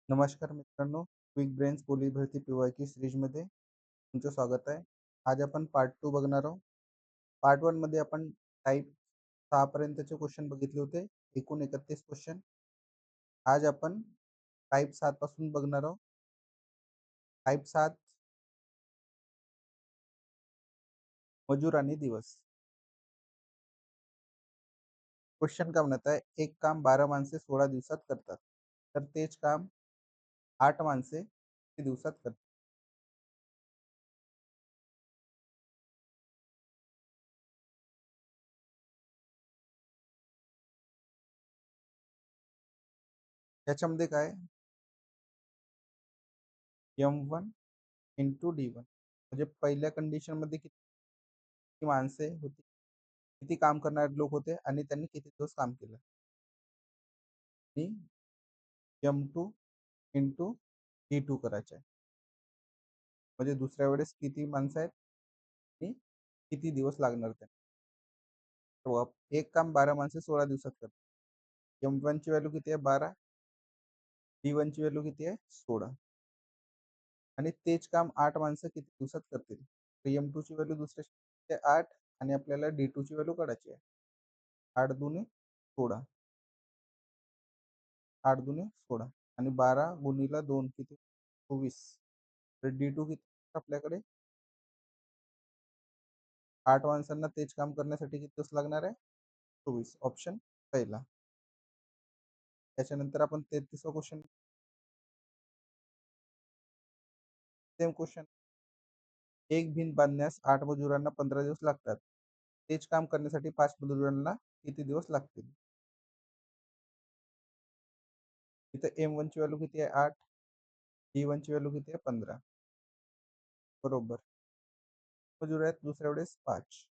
नमस्कार मित्रांनो, quick brains police भरती पीवायक्यू सिरीजमध्ये तुमचं स्वागत आहे. आज आपण पार्ट 2 बघणार आहोत. पार्ट 1 मध्ये आपण टाइप 6 पर्यंतचे क्वेश्चन बघितले होते. एकूण 31 क्वेश्चन. आज आपण टाइप 7 पासून बघणार आहोत. टाइप 7 मजूर आणि दिवस. क्वेश्चन काय म्हणत आहे, एक काम 12 माणसे 16 दिवसात करतात. तर तेच काम 8 माणसे किती दिवसात करतात. याच्यामध्ये काय M1 इंटू D1 म्हणजे पहिल्या कंडिशन मध्ये किती माणसे होती, किती काम करणारे लोक होते आणि त्यांनी किती दिवस काम केलं. आणि M2 इंटू D2 करायचे आहे. म्हणजे दुसऱ्या वेळेस किती माणसं आहेत आणि किती दिवस लागणार त्यांना. एक काम 12 माणसे 16 दिवसात करतात. M1 ची व्हॅल्यू किती आहे 12, D1 ची व्हॅल्यू किती आहे 16 आणि तेच काम 8 माणसं किती दिवसात करतील. तर M2 ची व्हॅल्यू दुसऱ्या 8 आणि आपल्याला D2 ची व्हॅल्यू काढायची आहे. 8 दुने 16, 8 दुने 16 आणि 12 गुणिला 2 किती 24. तर D2 किती आपल्याकडे 8 माणसांना तेच काम करण्यासाठी किती दिवस लागणार आहे 24. ऑप्शन पहिला. त्याच्यानंतर आपण 33वा क्वेश्चन. Same question. एक भिंत बांधण्यास 8 मजुरांना 15 दिवस लागतात. तेच काम करण्यासाठी 5 मजुरांना किती दिवस लागतील. इथं M1 ची व्हॅल्यू किती आहे 8, D1 ची व्हॅल्यू किती आहे 15. बरोबर. मजूर आहेत दुसऱ्या वेळेस 5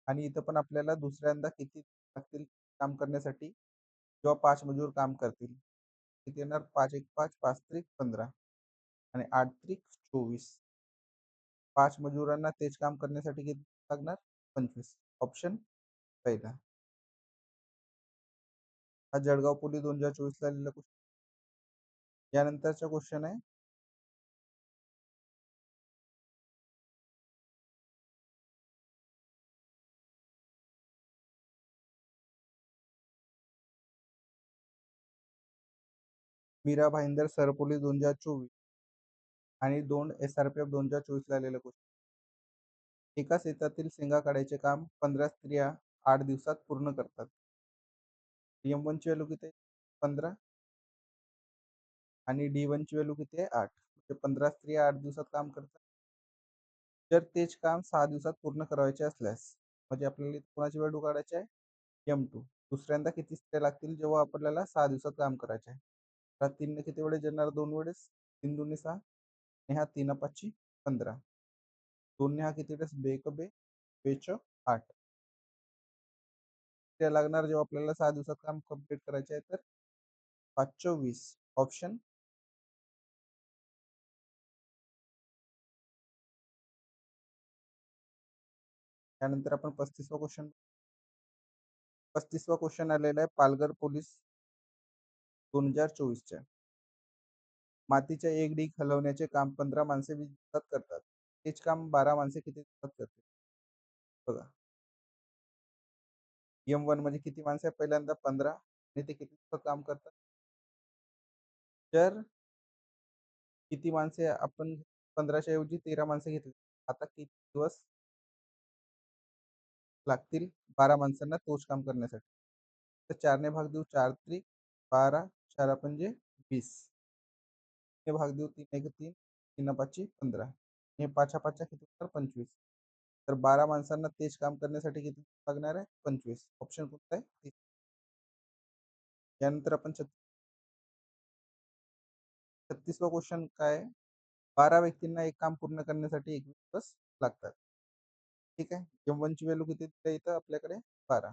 आणि इथं पण आपल्याला दुसऱ्यांदा किती लागतील काम करण्यासाठी. जेव्हा 5 मजूर काम करतील किती येणार, 5 एक 5, 5 त्रिक 15 आणि 8 त्रिक 24. 5 मजुरांना तेच काम करण्यासाठी किती लागणार 25. ऑप्शन पहिला. हा जळगाव पोलीस 2024 ला आलेला क्वेश्चन. यानंतरचा क्वेश्चन आहे, मीरा भाईंदर सरपोलीस 2024 आणि 2 SRPF 2024 ला आलेला क्वेश्चन. एका शेतातील शेंगा काढायचे काम 15 स्त्रिया 8 दिवसात पूर्ण करतात. M1 ची व्हॅल्यू किती आहे 15 आणि D1 ची व्हॅल्यू किती आहे 8. म्हणजे 15 स्त्रिया 8 दिवसात काम करतात. जर तेच काम 6 दिवसात पूर्ण करायचे असल्यास म्हणजे आपल्याला कोणाची व्हॅल्यू काढायची आहे M2. दुसऱ्यांदा किती स्त्रिया लागतील जेव्हा आपल्याला 6 दिवसात काम करायचे आहे. तर 3 ने किती वेळेस येणार 2 वेळेस, 3 दुने 6 आणि हा 3 पाचची 15. 2 ने हा किती वेळेस बेक बे बेच 8 ते लागणार जेव्हा आपल्याला 6 दिवसात काम कंप्लीट करायचे आहे. तर 5 20. ऑप्शन. त्यानंतर आपण 35वा क्वेश्चन. 35वा क्वेश्चन आलेला आहे पालघर पोलीस 2024च्या. मातीच्या एक ढीग हलवण्याचे काम 15 माणसे 20 दिवसात करतात. तेच काम 12 माणसे किती दिवसात करतील. बघा, M1 म्हणजे किती माणसे आहेत पहिल्यांदा 15 आणि ते किती दिवसात काम करतात. तर किती माणसे आपण 15च्या ऐवजी 13 माणसे घेतली. आता किती दिवस लागतील 12 माणसांना तोच काम करण्यासाठी. तर 4 ने भाग देऊ 4 त्रिक 12, 4 पंजे 20 ने भाग देऊ 3 एक 3, 3 पाचची 15 हे 5 5 किती होणार 25. तर 12 माणसांना तेच काम करण्यासाठी किती लागणार आहे 25. ऑप्शन कोणता आहे 30. यानंतर आपण 36वा क्वेश्चन काय आहे, 12 व्यक्तींना एक काम पूर्ण करण्यासाठी 21 दिवस लागतात. ठीक आहे. M1 ची व्हॅल्यू किती दिली इथं आपल्याकडे 12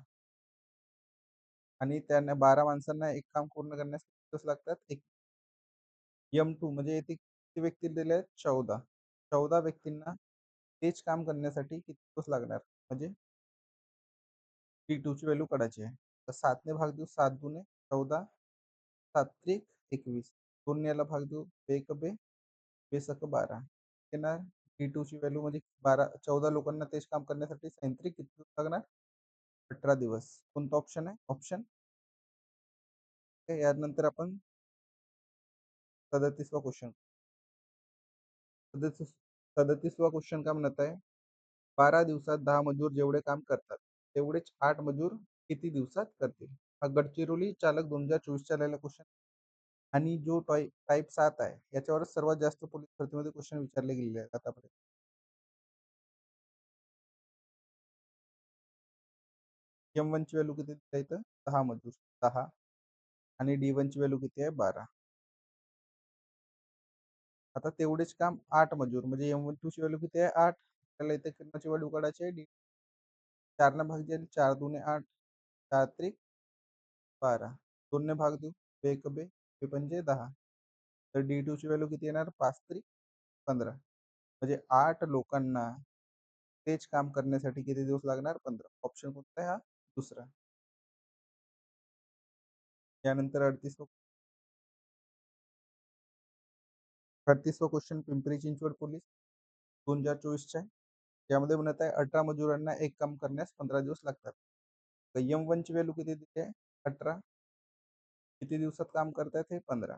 आणि त्यांना 12 माणसांना एक काम पूर्ण करण्यास किती दिवस लागतात एक. M2 म्हणजे येथे किती व्यक्ती दिले आहेत 14. 14 व्यक्तींना तेच काम करण्यासाठी किती दिवस लागणार म्हणजे T2 ची व्हॅल्यू काढायची आहे. तर 7 ने भाग देऊ 7 दुने 14, 7 त्रिक 21 2 याला भाग देऊ. बेक बे, बेसक 12. येणार D2 ची व्हॅल्यू म्हणजे 14 लोकांना तेच काम करण्यासाठी सायंत्रिक किती दिवस लागणार? 18 दिवस. कोणता ऑप्शन आहे? ऑप्शन यानंतर आपण 37वा क्वेश्चन. 37वा क्वेश्चन काय म्हणत आहे? 12 दिवसात 10 मजूर जेवढे काम करतात, तेवढेच 8 मजूर किती दिवसात करतील? हा गडचिरोली चालक 2024 आलेला क्वेश्चन आणि जो टाइप 7 आहे, याच्यावरच सर्वात जास्त पोलीस भरतीमध्ये क्वेश्चन विचारले गेलेले आहेत आतापर्यंत. M1 ची व्हॅल्यू किती दिली इथं? 10 मजूर, 10 आणि D1 ची व्हॅल्यू किती आहे? 12. आता तेवढेच काम 8 मजूर म्हणजे M12 ची व्हॅल्यू किती आहे? 8. त्याला इथे किती व्हॅल्यू काढायची आहे? 4 ने भाग द्याल, 4 दुने 8, 4 त्रिक 12. 2 ने भाग देऊ, बेक बे, पंजे 10. तर D2 ची व्हॅल्यू किती येणार? 5 त्रिक 15. म्हणजे 8 लोकांना तेच काम करण्यासाठी किती दिवस लागणार? 15. ऑप्शन कोणता आहे हा? दुसरा. यानंतर 38वा क्वेश्चन पिंपरी चिंचवड पोलीस 2024 आहे. यामध्ये म्हणत आहे 18 मजुरांना एक काम करण्यास 15 दिवस लागतात. तर M1 ची व्हॅल्यू किती दिली आहे? 18. किती दिवसात काम करतायत हे? 15.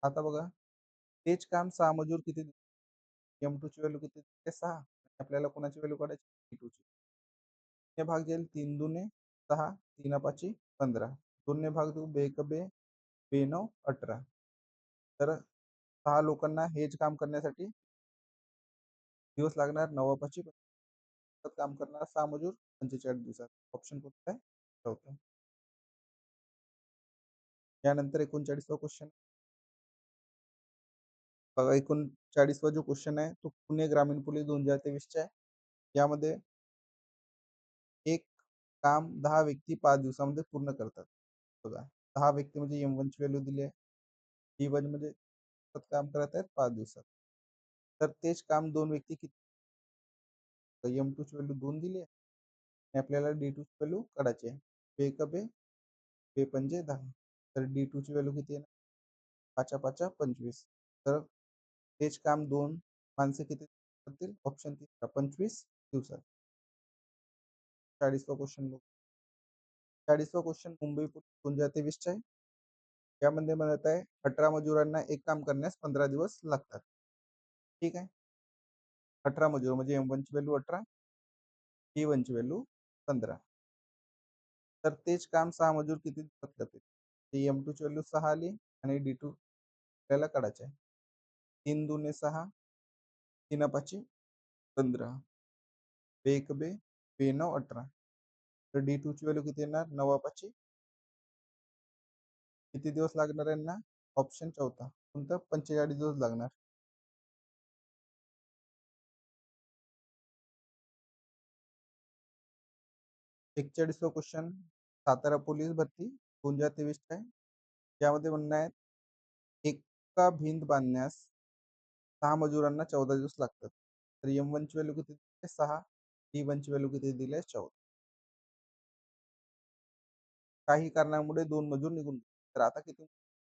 आता बघा तेच काम 6 मजूर किती M2 ची व्हॅल्यू किती दिली आहे? 6. आपल्याला कोणाची व्हॅल्यू काढायची? D2 ची. ने भाग जाईल 3 दुने 6, 3 पाची 15. 2 ने भाग देऊ, बेक बे, बेनव 18. तर 6 लोकांना हेच काम करण्यासाठी दिवस लागणार. 9 पाची काम करणार 6 मजूर 45 दिवसात. ऑप्शन कोणता आहे? चौथा. यानंतर 39वा क्वेश्चन. बघा 39वा जो क्वेश्चन आहे तो पुणे ग्रामीण पोलीस 2023 चा आहे. यामध्ये एक काम 10 व्यक्ती 5 दिवसामध्ये पूर्ण करतात. बघा 10 व्यक्ती म्हणजे M1 ची व्हॅल्यू दिली आहे. D1 म्हणजे सतत काम करत आहेत 5 दिवसात. तर तेच काम 2 व्यक्ती किती? M2 ची व्हॅल्यू 2 दिली आहे आणि आपल्याला D2 ची व्हॅल्यू काढायची आहे. बेक बे, पंजे 10. तर D2 ची व्हॅल्यू किती आहे? 5 5 25. तर तेच काम 2 माणसे किती करतील? ऑप्शन तिसरा 25 दिवसात. 40वा क्वेश्चन बघू. 40वा क्वेश्चन मुंबई पोलीस 2023 चा आहे. यामध्ये म्हणत आहे 18 मजुरांना एक काम करण्यास 15 दिवस लागतात. ठीक आहे. 18 मजूर म्हणजे M1 ची व्हॅल्यू 18, D1 ची व्हॅल्यू 15. तर तेच काम 6 मजूर किती दिवसात करतील? ती M2 ची व्हॅल्यू 6 आली आणि D2 आपल्याला काढायचे आहे. 3 दुने 6, 3 पाची 15. बेक बे, बेनव 18. तर D2 ची व्हॅल्यू किती येणार? 9 पाची किती दिवस लागणार यांना? ऑप्शन चौथा. कोणतं? 45 दिवस लागणार. 41वा क्वेश्चन सातारा पोलीस भरती 2023 आहे. यामध्ये म्हणणं आहे एका भिंत बांधण्यास 6 मजुरांना 14 दिवस लागतात. तर M1 ची व्हॅल्यू किती दिली आहे? 6. D1 ची व्हॅल्यू किती दिली आहे? 14. काही कारणामुळे 2 मजूर निघून गेले. तर आता किती?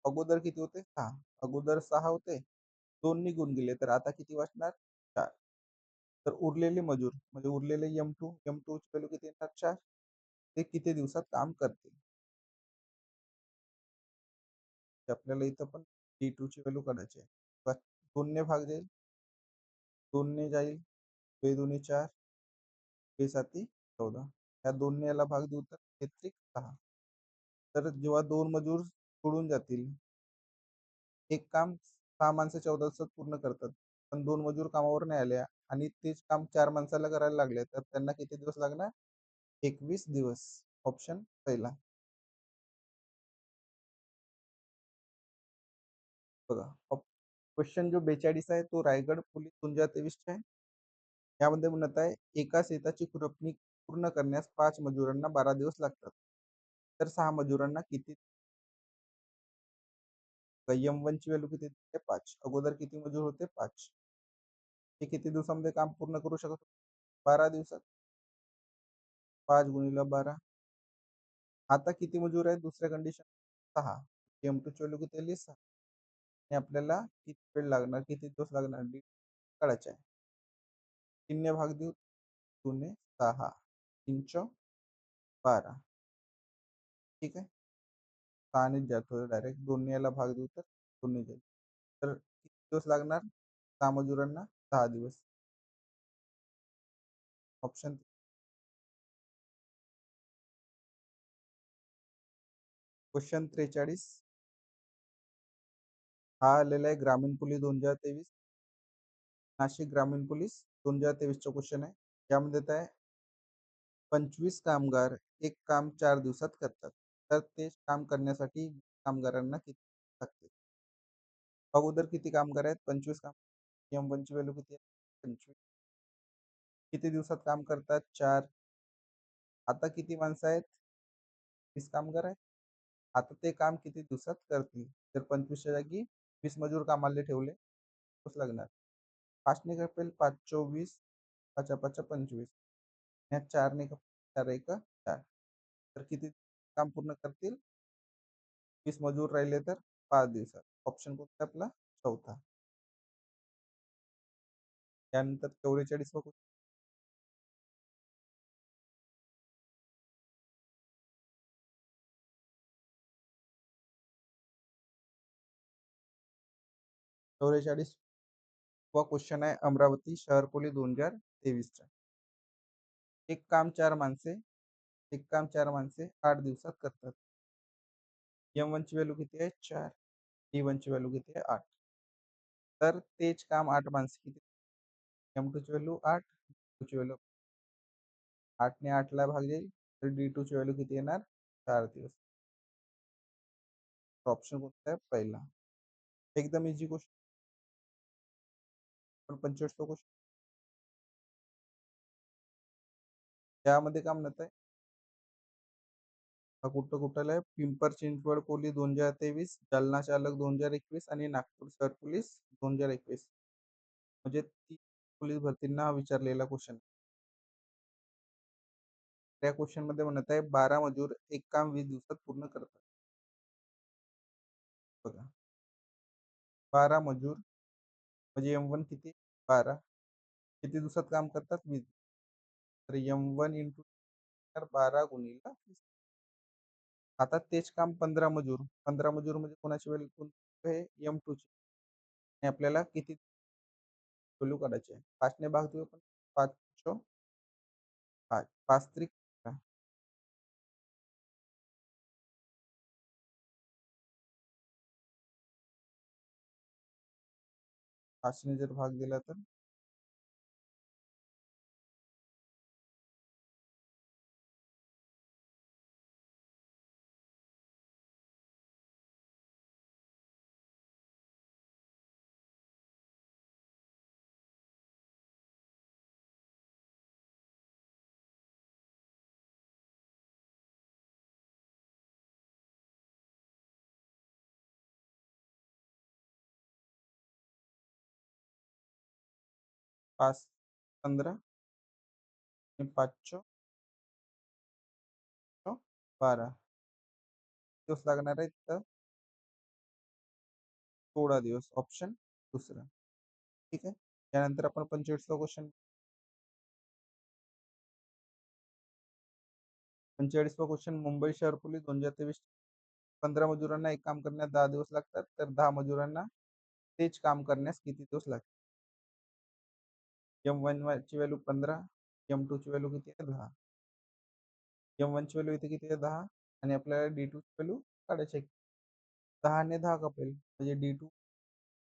अगोदर किती होते? 6. अगोदर 6 होते. 2 निघून गेले. तर आता किती वाचणार? 4. तर उरलेले मजूर म्हणजे उरलेले M2 ची व्हॅल्यू किती येणार? 4. ते किती दिवसात काम करतील? ते आपल्याला इथं पण D2 ची व्हॅल्यू काढायची आहे. 2 ने भाग जाईल, 2 ने जाईल, 2 दुनी 4, 2 साती 14. ह्या 2 ने याला भाग देऊ तर 3 6. तर जेव्हा 2 मजूर सोडून जातील, एक काम 6 माणसं 14 दिवसात पूर्ण करतात. पण 2 मजूर कामावर नाही आले आणि तेच काम 4 माणसाला करायला लागले, तर त्यांना किती दिवस लागणार? 21 दिवस. ऑप्शन पहिला. बघा क्वेश्चन जो 42 आहे तो रायगड पोलीस 2023 चा आहे. यामध्ये म्हणत आहे एका शेताची खुरपणी पूर्ण करण्यास 5 मजुरांना 12 दिवस लागतात. तर 6 मजुरांना किती? M1 ची व्हॅल्यू किती दिली आहे? 5. अगोदर किती मजूर होते? 5. ते किती दिवसामध्ये काम पूर्ण करू शकत होते? 12 दिवसात. 5 गुणिले 12. आता किती मजूर आहेत दुसऱ्या कंडिशन? 6. M2 ची व्हॅल्यू किती आली? 6. आणि आपल्याला किती वेळ लागणार, किती दिवस लागणार काढायचे आहे. 3 ने भाग देऊ, 2 6, 3 12. ठीक आहे. 6 नेच जातो डायरेक्ट. 2 याला भाग देऊ तर 2 जाईल. तर किती दिवस लागणार? 6 मजुरांना 6 दिवस. ऑप्शन क्वेश्चन 43 हा आलेला आहे ग्रामीण पोलीस 2023, नाशिक ग्रामीण पोलीस 2023 चा क्वेश्चन आहे. यामध्ये येत आहे 25 कामगार एक काम 4 दिवसात करतात. तर तेच काम करण्यासाठी कामगारांना किती लागते? अगोदर किती कामगार आहेत? 25 काम. M1 ची व्हॅल्यू किती आहे? 25. किती दिवसात काम करतात? 4. आता किती माणसं आहेत? 30 कामगार आहेत. आता ते काम किती दिवसात करतील? तर 25च्या जागी 20 मजूर कामाला ठेवले, दिवस लागणार. 5 ने कापेल 5 24, 5 5 25. ह्या 4 ने 4 1 4. तर किती काम पूर्ण करतील? 20 मजूर राहिले तर 5 दिवसात. ऑप्शन कोणता आहे आपला? चौथा. त्यानंतर 44 वा क्वेश्चन. 44 वा क्वेश्चन आहे अमरावती शहर पोलीस 2023 चा. एक काम 4 माणसे, एक काम 4 माणसे 8 दिवसात करतात. M1 ची व्हॅल्यू किती आहे? 4. T1 ची व्हॅल्यू किती आहे? 8. तर तेच काम 8 माणसे किती? M2 ची व्हॅल्यू 8, D2 ची व्हॅल्यू 8 ने 8 ला भाग जाईल, तर D2 ची व्हॅल्यू किती येणार? 4 दिवस. ऑप्शन कोणता आहे? पहिला. एकदम इझी क्वेश्चन. पण 45 क्वेश्चन त्यामध्ये काय म्हणत आहे? हा कुठं कुठला आहे? पिंपर चिंचवड पोलीस 2023, जालना चालक 2021 आणि नागपूर शहर पोलीस 2021. म्हणजे 3 पोलीस भरतींना विचारलेला क्वेश्चन. त्या क्वेश्चन मध्ये म्हणत आहे 12 मजूर एक काम 20 दिवसात पूर्ण करतात. बघा 12 मजूर म्हणजे M1 किती? 12. किती दिवसात काम करतात? 20. तर M1 इंटू 12 गुणिले 20. आता तेच काम 15 मजूर. 15 मजूर म्हणजे कोणाची व्हॅल्यू कोणती आहे? M2 ची. आणि आपल्याला किती व्हॅल्यू काढायची आहे? 5 ने भाग देऊ आपण. 5 चौ 5. 5 त्रिक 5 ने जर भाग दिला तर 5 15 आणि 5 चौ 12 दिवस लागणार आहेत तर 16 दिवस. ऑप्शन दुसरा. ठीक आहे. त्यानंतर आपण 45वा क्वेश्चन. 45वा क्वेश्चन मुंबई शहर पोलीस 2023. 15 मजुरांना एक काम करण्यास 10 दिवस लागतात, तर 10 मजुरांना तेच काम करण्यास किती दिवस लागतात? M1 ची व्हॅल्यू 15, M2 ची व्हॅल्यू किती आहे? 10. M1 ची व्हॅल्यू इथे किती आहे? 10. आणि आपल्याला D2 ची व्हॅल्यू काढायची आहे. 10 ने 10 कापेल म्हणजे D2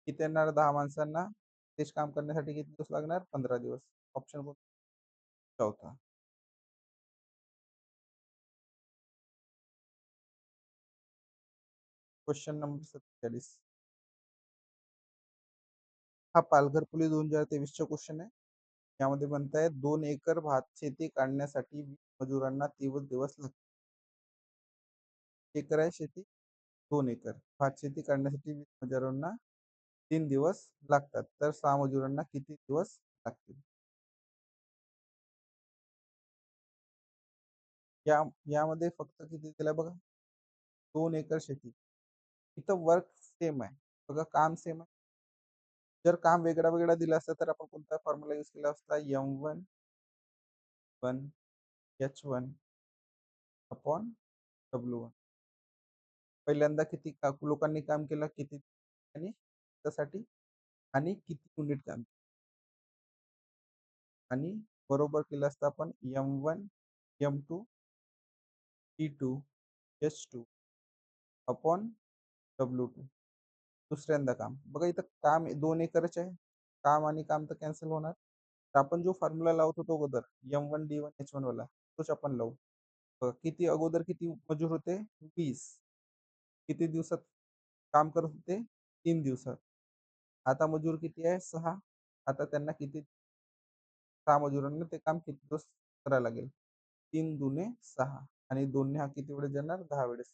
किती येणार? 10 माणसांना तेच काम करण्यासाठी किती दिवस लागणार? 15 दिवस. ऑप्शन कोणता? चौथा. Question number 47. हा पालघर पोलीस 2023 चा क्वेश्चन आहे. यामध्ये म्हणताय 2 एकर भात शेती काढण्यासाठी 20 मजुरांना 30 दिवस लागतात. एकर आहे शेती? 2 एकर. भात शेती काढण्यासाठी 20 मजुरांना 3 दिवस लागतात. तर 6 मजुरांना किती दिवस लागतील? यामध्ये फक्त किती दिलंय बघा. 2 एकर शेती. इथं वर्क सेम आहे. बघा काम सेम आहे. जर काम वेगळा-वेगळा दिलं असतं, तर आपण कोणता फॉर्म्युला यूज केला असता? M1 H1 upon W1. पहिल्यांदा किती लोकांनी काम केलं, किती आणि त्यासाठी आणि किती युनिट काम आणि बरोबर केलं असतं आपण M1 M2 T2 H2 upon W2. दुसऱ्यांदा काम. बघा इथं काम 2 एकरच आहे. काम आणि काम तर कॅन्सल होणार. तर आपण जो फॉर्म्युला लावत होतो अगोदर M1 D1 H1 वाला तोच आपण लावू. बघा किती अगोदर किती मजूर होते? 20. किती दिवसात काम करत होते? 3 दिवसात. आता मजूर किती आहे? 6. आता त्यांना किती 6 मजुरांना ते काम किती दिवस करावं लागेल? 3 दुने 6 आणि 2ने हा किती वेळेस जाणार? 10 वेळेस.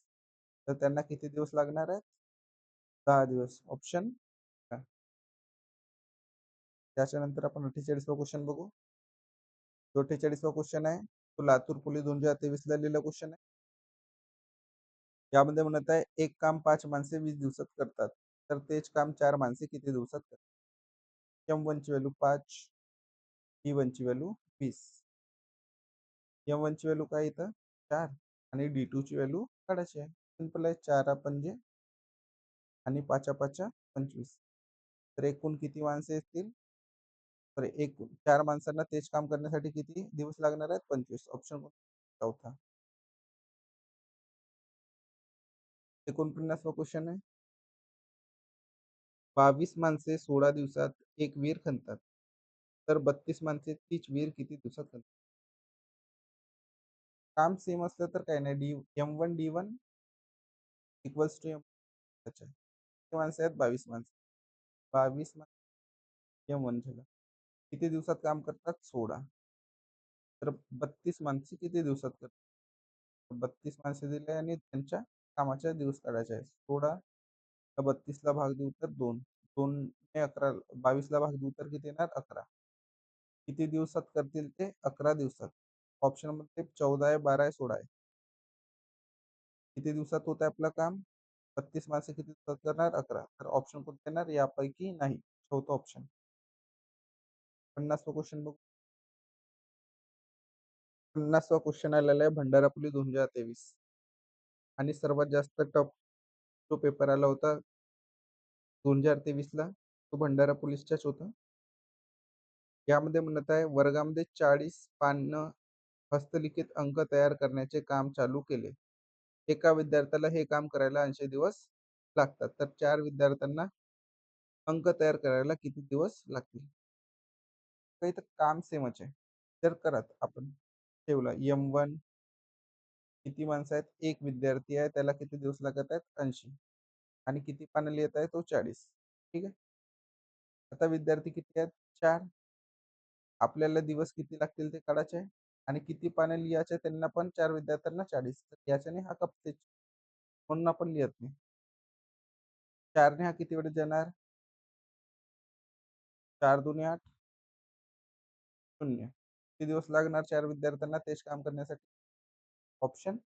तर त्यांना किती दिवस लागणार आहेत? 10 दिवस. ऑप्शन त्याच्यानंतर आपण 48वा क्वेश्चन बघू. जो 48वा क्वेश्चन आहे, तो लातूर पोलीस 2023 ला लिहिलेला क्वेश्चन आहे. यामध्ये म्हणत आहे, एक काम 5 माणसे 20 दिवसात करतात. तर तेच काम 4 माणसे किती दिवसात करतात? M1 ची व्हॅल्यू 5, D1 ची व्हॅल्यू 20. M1 ची व्हॅल्यू काय येतं? 4 आणि D2 ची व्हॅल्यू काढायची आहे. सिंपल आहे. 4 पंजे आणि 5 5 25. तर एकूण किती माणसे असतील? तर एकूण 4 माणसांना तेच काम करण्यासाठी किती दिवस लागणार आहेत? 25. ऑप्शन चौथा. 49वा क्वेश्चन आहे. 22 माणसे 16 दिवसात एक विहीर खणतात. तर 32 माणसे तीच विहीर किती दिवसात खणतात? काम सेम असलं तर काही नाही. M1 D1 इक्वल्स टू अच्छा. किती माणसं आहेत? 22 माणसं. 22 M1 झालं. किती दिवसात काम करतात? 16. तर 32 माणसे किती दिवसात करतात? 32 माणसे दिले आणि त्यांच्या कामाच्या दिवस काढायचे आहेत. 16 तर 32 ला भाग देऊ तर 2. 2 ने 11 22 ला भाग देऊ तर किती येणार? 11. किती दिवसात करतील ते? 11 दिवसात. ऑप्शनमध्ये 14 आहे, 12 आहे, 16 आहे. किती दिवसात होत आहे आपलं काम? 32 माणसं किती दिवसात करणार? 11. तर ऑप्शन कोणते येणार? यापैकी नाही. चौथा ऑप्शन. 50वा क्वेश्चन बघू. 50वा क्वेश्चन आलेला आहे भंडारा पोलीस 2023 आणि सर्वात जास्त टफ जो पेपर आला होता 2023 ला तो भंडारा पोलीसचाच होता. यामध्ये म्हणत आहे वर्गामध्ये 40 पानं हस्तलिखित अंक तयार करण्याचे काम चालू केले. एका विद्यार्थ्याला हे काम करायला 80 दिवस लागतात. तर 4 विद्यार्थ्यांना अंक तयार करायला किती दिवस लागतील? तर इथं काम सेमच आहे. तर करत आपण ठेवला M1 किती माणसं आहेत? एक विद्यार्थी आहे. त्याला किती दिवस लागत आहेत? 80 आणि किती पानं लिहित आहे तो? 40. ठीक आहे. आता विद्यार्थी किती आहेत? 4. आपल्याला दिवस किती लागतील ते काढायचे आहे आणि किती पानं लिहायचे त्यांना पण 4 विद्यार्थ्यांना 40. तर याच्याने हा कपते म्हणून आपण लिहत नाही. 4 ने हा किती वेळेस जाणार? 4 दुने 8 0. किती दिवस लागणार 4 विद्यार्थ्यांना तेच काम करण्यासाठी? ऑप्शन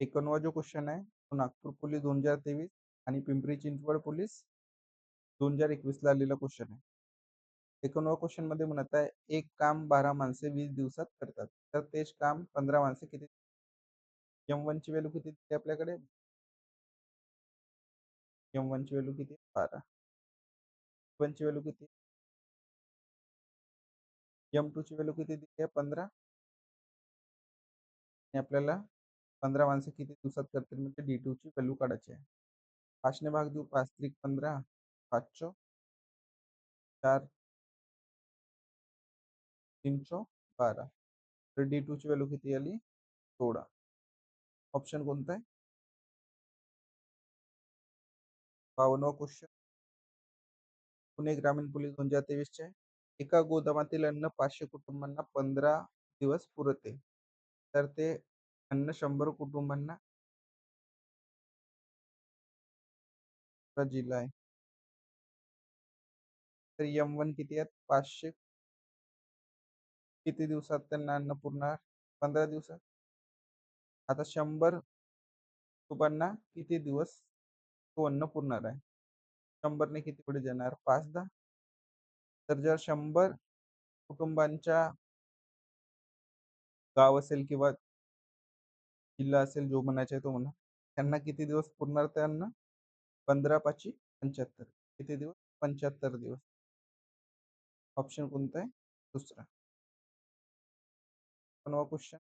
51वा जो क्वेश्चन आहे तो नागपूर पोलीस 2023 आणि पिंपरी चिंचवड पोलीस 2021 ला आलेला क्वेश्चन आहे. 51वा क्वेश्चन मध्ये म्हणत आहे एक काम 12 माणसे 20 दिवसात करतात. तर तेच काम 15 माणसे किती? M1 ची व्हॅल्यू किती दिली आपल्याकडे? M1 ची व्हॅल्यू किती? 12. M1 ची व्हॅल्यू किती? M2 ची व्हॅल्यू किती दिली आहे? 15. आणि आपल्याला 15 माणसं किती दिवसात करतील म्हणजे D2 ची व्हॅल्यू काढायची आहे. 5 ने भाग देऊ. 5 त्रिक 15, 5 चौ 4, 3 चौ 12. तर D2 ची व्हॅल्यू किती आली? 16. ऑप्शन कोणता आहे? 52वा क्वेश्चन पुणे ग्रामीण पोलीस 2023 चे आहे. एका गोदामातील अन्न 500 कुटुंबांना 15 दिवस पुरते. तर ते अन्न 100 कुटुंबांना जिल्हा आहे. तर M1 किती आहेत? 500 किती दिवसात त्यांना अन्न पुरणार? 15 दिवसात. आता 100 कुटुंबांना किती दिवस तो अन्न पुरणार आहे? 100 ने किती वेळेस येणार? 5दा. तर जर 100 कुटुंबांच्या गाव असेल किंवा जिल्हा असेल, जो म्हणायचा आहे तो म्हणा. त्यांना किती दिवस पुरणार ते अन्न? 15 पाची 75. किती दिवस? 75 दिवस. ऑप्शन कोणता आहे? दुसरा. 56वा क्वेश्चन.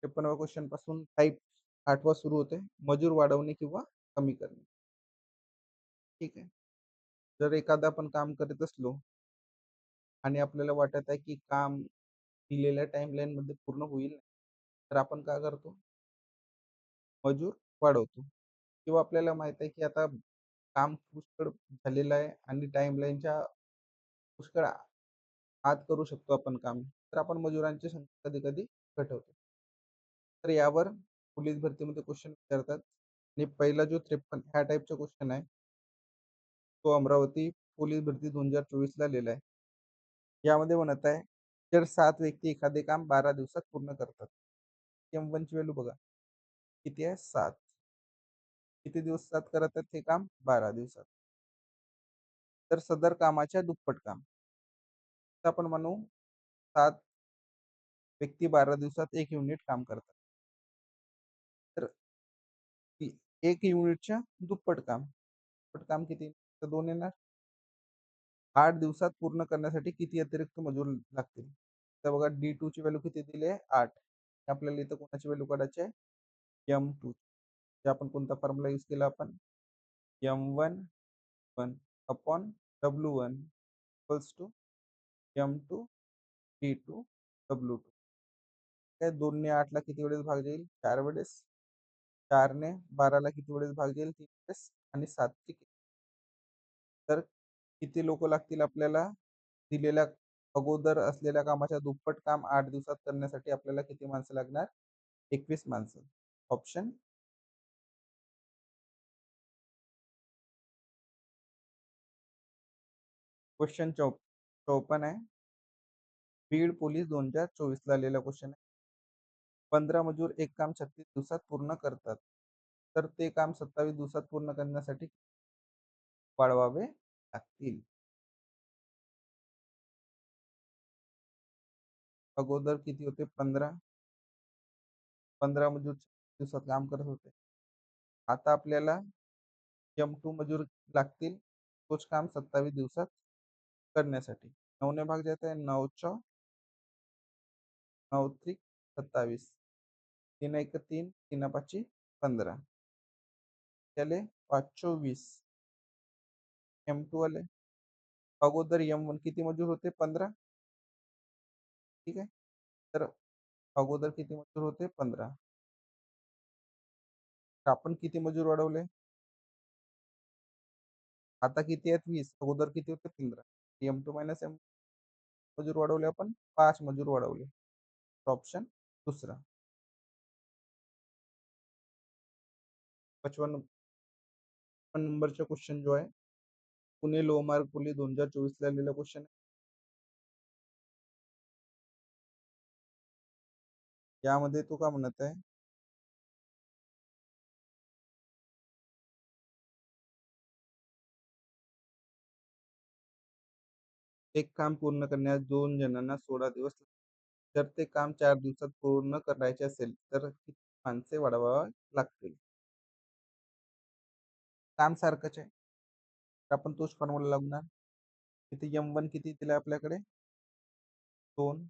53व्या क्वेश्चन पासून टाइप 8वा सुरू होते. मजूर वाढवणे किंवा कमी करणे. ठीक आहे. जर एखादा आपण काम करत असलो आणि आपल्याला वाटत आहे की काम दिलेल्या टाइमलाईन मध्ये पूर्ण होईल नाही, तर आपण काय करतो? मजूर वाढवतो. किंवा आपल्याला माहित आहे की आता काम पुष्कळ झालेलं आहे आणि टाइमलाईनच्या पुष्कळ आत करू शकतो आपण काम. तर आपण मजुरांची संख्या कधी-कधी घटवतो. तर यावर पोलीस भरतीमध्ये क्वेश्चन विचारतात आणि पहिला जो 53 ह्या टाइपचा क्वेश्चन आहे, तो अमरावती पोलीस भरती 2024 ला लिहिला आहे. यामध्ये म्हणत आहे, जर 7 व्यक्ती एखादे काम 12 दिवसात पूर्ण करतात. M1 ची व्हॅल्यू बघा. किती आहे? 7. किती दिवसात करत आहेत हे काम? 12 दिवसात. तर सदर कामाच्या दुप्पट काम. तर आपण म्हणू 7 व्यक्ती 12 दिवसात 1 युनिट काम करतात. तर ती 1 युनिटच्या दुप्पट काम. दुप्पट काम किती? तर 2 येणार. 8 दिवसात पूर्ण करण्यासाठी किती अतिरिक्त मजूर लागतील? तर बघा D2 ची व्हॅल्यू किती दिली आहे? 8. आपल्याला इथं कोणाची व्हॅल्यू काढायची आहे? M2. जे आपण कोणता फॉर्म्युला यूज केला आपण? M1 1 upon W1 equals to M2 D2 W2. काय 2 ने 8 ला किती वेळेस भाग देईल? 4 वेळेस. 4 ने 12 ला किती वेळेस भाग देईल? 3 वेळेस. आणि 7 चे तर किती लोक लागतील आपल्याला दिलेल्या अगोदर असलेल्या कामाच्या दुप्पट काम 8 दिवसात करण्यासाठी आपल्याला किती माणसं लागणार? 21 माणसं. ऑप्शन क्वेश्चन 54 आहे. बीड पोलीस 2024 ला आलेला क्वेश्चन आहे. 15 मजूर एक काम 36 दिवसात पूर्ण करतात. तर ते काम 27 दिवसात पूर्ण करण्यासाठी वाढवावे लागतील. अगोदर किती होते? 15. 15 मजूर 36 दिवसात काम करत होते. आता आपल्याला M2 मजूर लागतील. तोच काम 27 दिवसात करण्यासाठी. 9 ने भाग देत आहे. 9 च्या 9 त्रिक 27. 3 एक 3, 3 पाची 15. त्याले 5 24. M2 आले. अगोदर M1 किती मजूर होते? 15. ठीक आहे. तर अगोदर किती मजूर होते? 15. तर आपण किती मजूर वाढवले? आता किती आहेत? 20. अगोदर किती होते? 15. M2 मायनस M मजूर वाढवले आपण 5 मजूर वाढवले. ऑप्शन दुसरा. 55 नंबरचा क्वेश्चन जो आहे, पुणे लोहमार्ग पोलीस 2024 ला आलेला क्वेश्चन आहे. यामध्ये तो का म्हणत आहे, एक काम पूर्ण करण्यास 2 जणांना 16 दिवस लागतात. जर ते काम 4 दिवसात पूर्ण करायचे असेल, तर किती माणसे वाढवावी लागतील? काम सारखंच आहे. तर आपण तोच फॉर्म्युला लागणार. इथे M1 किती दिलाय आपल्याकडे? 2.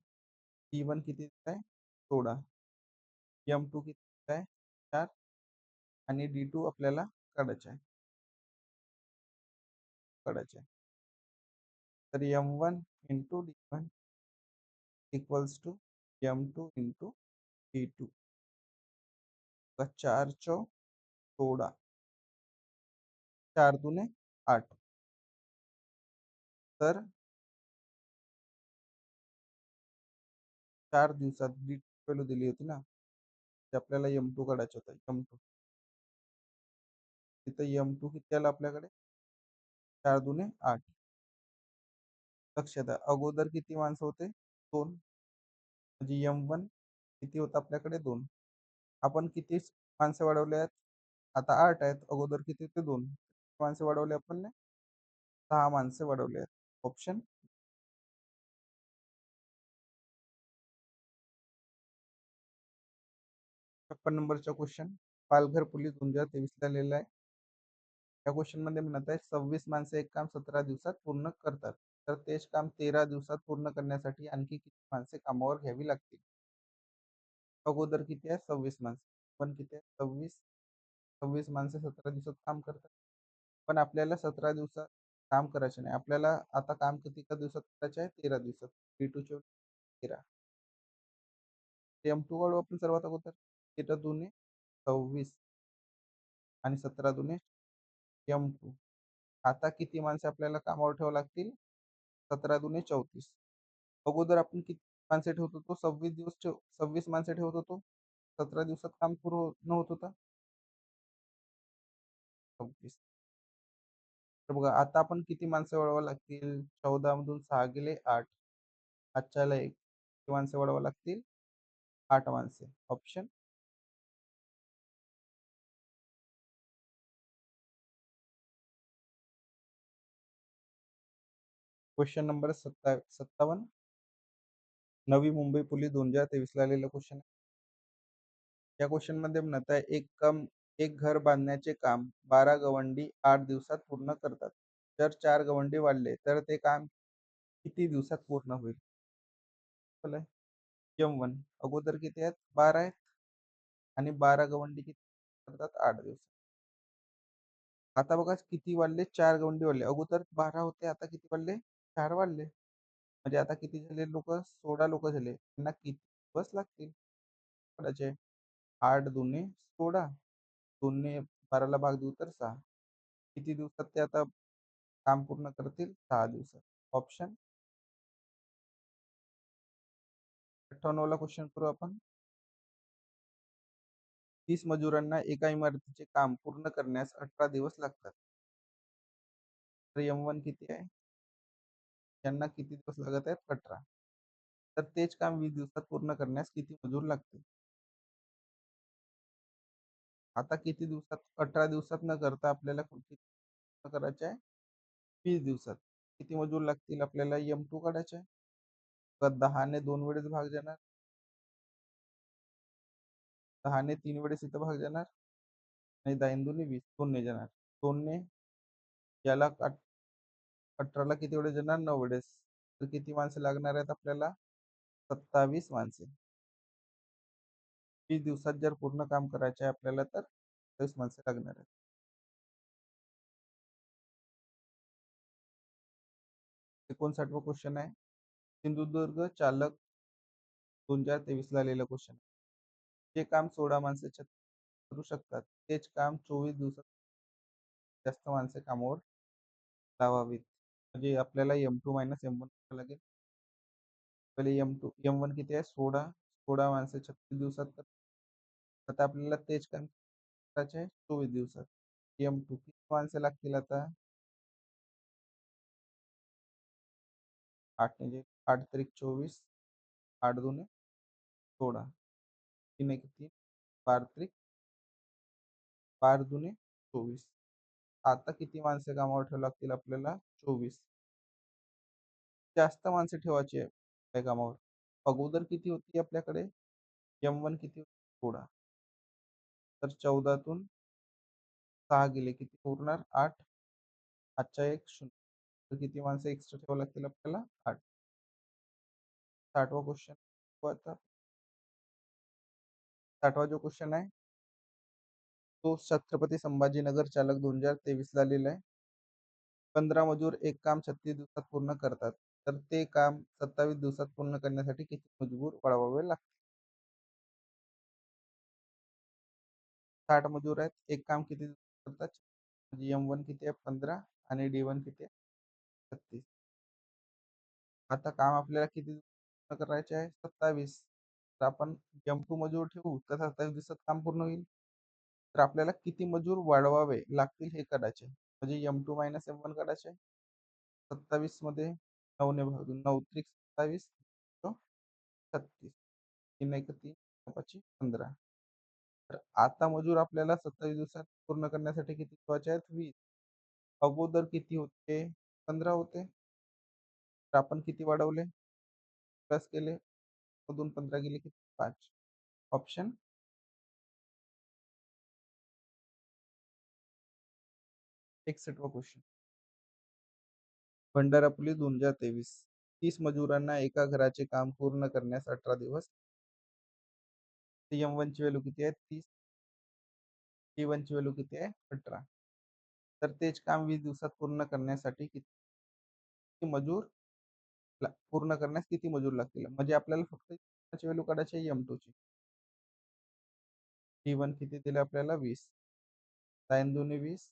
T1 किती दिलाय? 16. M2 किती दिलाय? 4. आणि D2 आपल्याला काढायचे आहे. काढायचे आहे. तर M1 into D1 equals to M2 into D2. 4 चौ 16. 4 दुने 8. तर 4 दिवसात डी व्हॅल्यू दिली होती ना, ते आपल्याला M2 काढायचं होतं. M2 तिथं M2 किती आलं आपल्याकडे? 4 दुने 8. लक्षात आहे. अगोदर किती माणसं होते? 2. म्हणजे M1 किती होतं आपल्याकडे 2. आपण किती माणसं वाढवले आहेत? आता 8 आहेत. अगोदर किती होते? 2. माणसं वाढवली आपण ने 6 माणसं वाढवली आहेत. ऑप्शन 56 नंबरचा क्वेश्चन पालघर पोलीस 2023 ला लिहिलेला आहे. या क्वेश्चनमध्ये म्हणत आहे 26 माणसं एक काम 17 दिवसात पूर्ण करतात. तर तेच काम 13 दिवसात पूर्ण करण्यासाठी आणखी किती माणसे कामावर घ्यावी लागतील? अगोदर किती आहे? 26 माणसं. पण किती आहे? 26 माणसं 17 दिवसात काम करतात. पण आपल्याला 17 दिवसात काम करायचे नाही. आपल्याला आता काम किती दिवसात करायचे आहे? 13 दिवसात. 3 2 13. M2 काढू आपण सर्वात अगोदर. 13 दुने 26 आणि 17 दुने M2. आता किती माणसे आपल्याला कामावर ठेवावी लागतील? 17 दुने 34. अगोदर आपण किती माणसे ठेवत होतो? 26 माणसे ठेवत होतो. 17 दिवसात काम पूर्ण होत होतं. 26. तर बघा आता आपण किती माणसं वाढवावी लागतील? 14 मधून 6 गेले 8. आजच्याला 1. किती माणसं वाढवावी लागतील? 8 माणसे. Option question number 57. Navi Mumbai police 2023 ला आलेला क्वेश्चन आहे. या क्वेश्चन मध्ये म्हणत आहे एक घर बांधण्याचे काम 12 गवंडी 8 दिवसात पूर्ण करतात. जर 4 गवंडी वाढले तर ते काम किती दिवसात पूर्ण होईल? M1 अगोदर किती आहेत? 12 आहेत आणि 12 गवंडी किती करतात? 8 दिवस. आता बघा किती वाढले? 4 गवंडी वाढले. अगोदर 12 होते, आता किती वाढले? 4 वाढले. म्हणजे आता किती झाले लोक? 16 लोक झाले. त्यांना किती दिवस लागतील? करायचे 8 दुने 16, 2 ने 12ला भाग देऊ तर 6. किती दिवसात ते आता काम पूर्ण करतील? 6 दिवसात. ऑप्शन 98 ला क्वेश्चन करू आपण. 30 मजुरांना एका इमारतीचे काम पूर्ण करण्यास 18 दिवस लागतात. तर M1 किती आहे? त्यांना किती दिवस लागत आहेत? 18. तर तेच काम 20 दिवसात पूर्ण करण्यास किती मजूर लागतील? आता किती दिवसात? 18 दिवसात न करता आपल्याला किती करायचे आहे? 20 दिवसात. किती मजूर लागतील आपल्याला? M2 काढायचे आहे. तर 10 ने 2 वेळेस भाग जाणार. 10 ने 3 वेळेस इथं भाग जाणार आणि 10 दुने 20. 2 ने जाणार. 2 ने याला 18ला किती वेळेस जाणार? 9 वेळेस. तर किती माणसं लागणार आहेत आपल्याला? 27 माणसे. 20 दिवसात जर पूर्ण काम करायचे आहे आपल्याला तर 27 माणसे लागणार आहेत. 59वा क्वेश्चन आहे. सिंधुदुर्ग चालक 2023 ला आलेला क्वेश्चन. जे काम 16 माणसे करू शकतात, तेच काम 24 दिवसात जास्त माणसे कामावर लावावीत. म्हणजे आपल्याला M2 मायनस M1 करावं लागेल. पहिले M1 किती आहे? 16. 16 माणसं 36 दिवसात तर आता आपल्याला तेच काम करायचे आहे 24 दिवसात. M2 किती माणसं लागतील आता? 8 म्हणजे 8 त्रिक 24, 8 दुने 16, 3 एक 3, 12 त्रिक 12 दुने 24. आता किती माणसं कामावर ठेवावी लागतील आपल्याला? 24. जास्त माणसं ठेवायची आहे त्या कामावर. अगोदर किती होती आपल्याकडे? M1 किती होती? 16. तर 14 तून 6 गेले किती उरणार? 8. आजच्या एक 0. तर किती माणसं एक्स्ट्रा ठेवावी लागतील आपल्याला? 8. 60वा क्वेश्चन आता. 60वा जो क्वेश्चन आहे तो छत्रपती संभाजीनगर चालक 2023 ला लिहिला आहे. 15 मजूर एक काम 36 दिवसात पूर्ण करतात. तर ते काम 27 दिवसात पूर्ण करण्यासाठी किती मजूर वाढवावे लागतील? 60 मजूर आहेत. एक काम किती दिवसात करतात? म्हणजे M1 किती आहे? 15 आणि D1 किती आहे? 36. आता काम आपल्याला किती दिवसात पूर्ण करायचे आहे? 27. तर आपण M2 मजूर ठेवू तर 27 दिवसात काम पूर्ण होईल. तर आपल्याला किती मजूर वाढवावे लागतील हे करायचे. म्हणजे M2 मायनस M1 करायचे. 27 मध्ये 9 ने भागून 9 त्रिक 27 36. 3 एक 3 पाची 15. तर आता मजूर आपल्याला 27 दिवसात पूर्ण करण्यासाठी किती ठेवायचे आहेत? 20. अगोदर किती होते? 15 होते. तर आपण किती वाढवले? प्लस केले. मधून 15 गेले किती? 5. ऑप्शन 61वा क्वेश्चन. भंडारा पोलीस 2023. 30 मजुरांना एका घराचे काम पूर्ण करण्यास 18 दिवस. एम वन ची व्हॅल्यू किती आहे? 30. टी वन ची व्हॅल्यू किती आहे? 18. तर तेच काम 20 दिवसात पूर्ण करण्यासाठी किती मजूर पूर्ण करण्यास किती मजूर लागतील? म्हणजे आपल्याला फक्त ची व्हॅल्यू काढायची आहे एम टू ची. टी वन किती दिले आपल्याला? 20. साइन दोन्ही 20.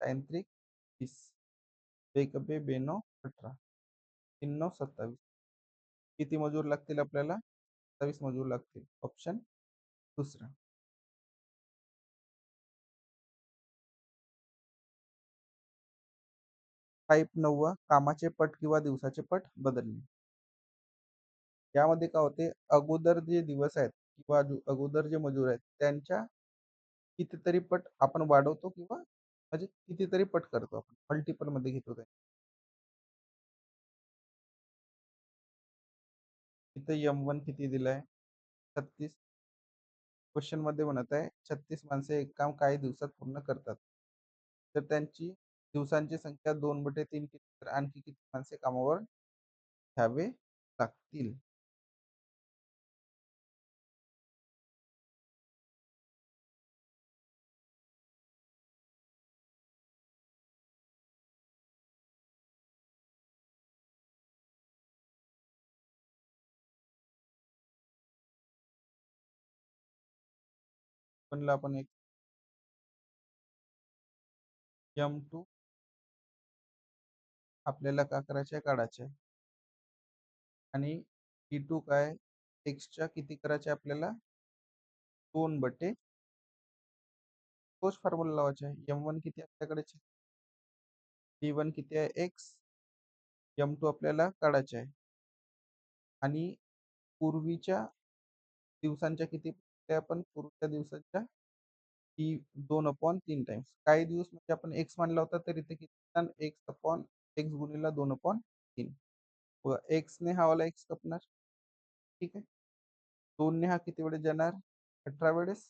साइन त्रिक 30. बेकबे बेनो 18. 3 27. किती मजूर लागतील आपल्याला? 27 मजूर लागतील. ऑप्शन दुसरा. टाईप 9 कामाचे पट किंवा दिवसाचे पट बदलणे. यामध्ये काय होते? अगोदर जे दिवस आहेत किंवा अगोदर जे मजूर आहेत त्यांच्या कितीतरी पट आपण वाढवतो किंवा म्हणजे कितीतरी पट करतो आपण. मल्टिपल मध्ये घेतो ते. इथे M1 किती दिलाय? 36. क्वेश्चन मध्ये म्हणत आहे 36 माणसे एक काम काही दिवसात पूर्ण करतात. तर त्यांची दिवसांची संख्या 2/3 किती? तर आणखी किती माणसे कामावर घ्यावे लागतील? म्हणलं आपण एक M2 आपल्याला का करायचे आहे? काढायचे आहे. आणि T2 काय? एक्सच्या किती करायचे आपल्याला? 2/, तोच फॉर्म्युला लावायचा आहे. M1 किती आपल्याकडे? T1 किती आहे? एक्स. M2 आपल्याला काढायचे आहे. आणि पूर्वीच्या दिवसांच्या किती आपण पूर्वीच्या दिवसाच्या टी 2/3 टाइम्स. काही दिवस म्हणजे आपण एक्स मानला होता तर इथे किती? एक्स गुणिला 2/3. एक्स ने हा वाला एक्स कपणार. ठीक आहे. 2 ने हा किती वेळेस जाणार? 18 वेळेस.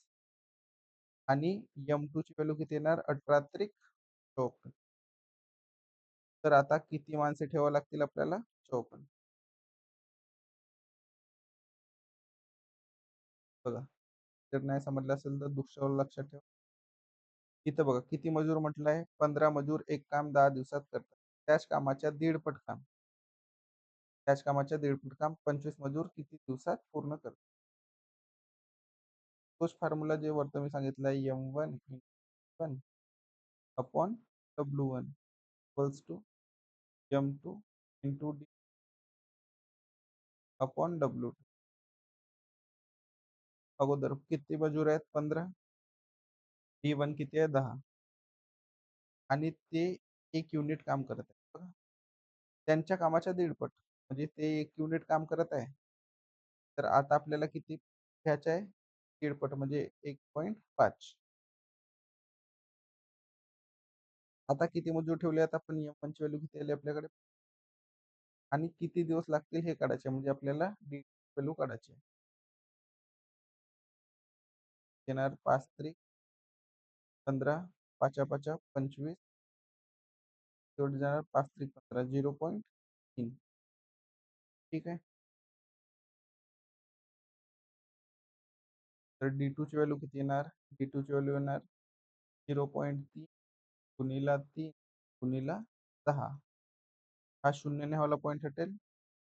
आणि M2 ची व्हॅल्यू किती येणार? 18 त्रिक 54. तर आता किती माणसे ठेवावी लागतील आपल्याला? 54. बघा. जर नाही समजलं असेल तर दुसऱ्या लक्षात ठेवा. इथं बघा किती मजूर म्हटलं आहे? 15 मजूर एक काम 10 दिवसात करतात. त्याच कामाच्या दीडपट काम. त्याच कामाच्या दीडपट काम 25 मजूर किती दिवसात पूर्ण करतात? तोच फॉर्म्युला जे वरती मी सांगितलं आहे M1 1 upon W1 equals to M2 into D upon W2. अगोदर किती मजूर आहेत? 15. D1 किती आहे? 10. आणि ते 1 युनिट काम करत आहे. बघा. त्यांच्या कामाच्या दीडपट. म्हणजे ते 1 युनिट काम करत आहे. तर आता आपल्याला किती घ्यायचं आहे? दीडपट म्हणजे 1.5. आता किती मजूर ठेवले आहेत आपण? M1 ची व्हॅल्यू किती आली आपल्याकडे? आणि किती दिवस लागतील हे काढायचे म्हणजे आपल्याला डी व्हॅल्यू काढायची आहे. येणार 5 त्रिक 15, 5 5 25, तेवढे जाणार 5 त्रिक 15 0.3. ठीक आहे. तर D2 ची व्हॅल्यू किती येणार? D2 ची व्हॅल्यू येणार 0.3 गुणिला 3 गुणिला 10. हा शून्याने हवाला पॉईंट हटेल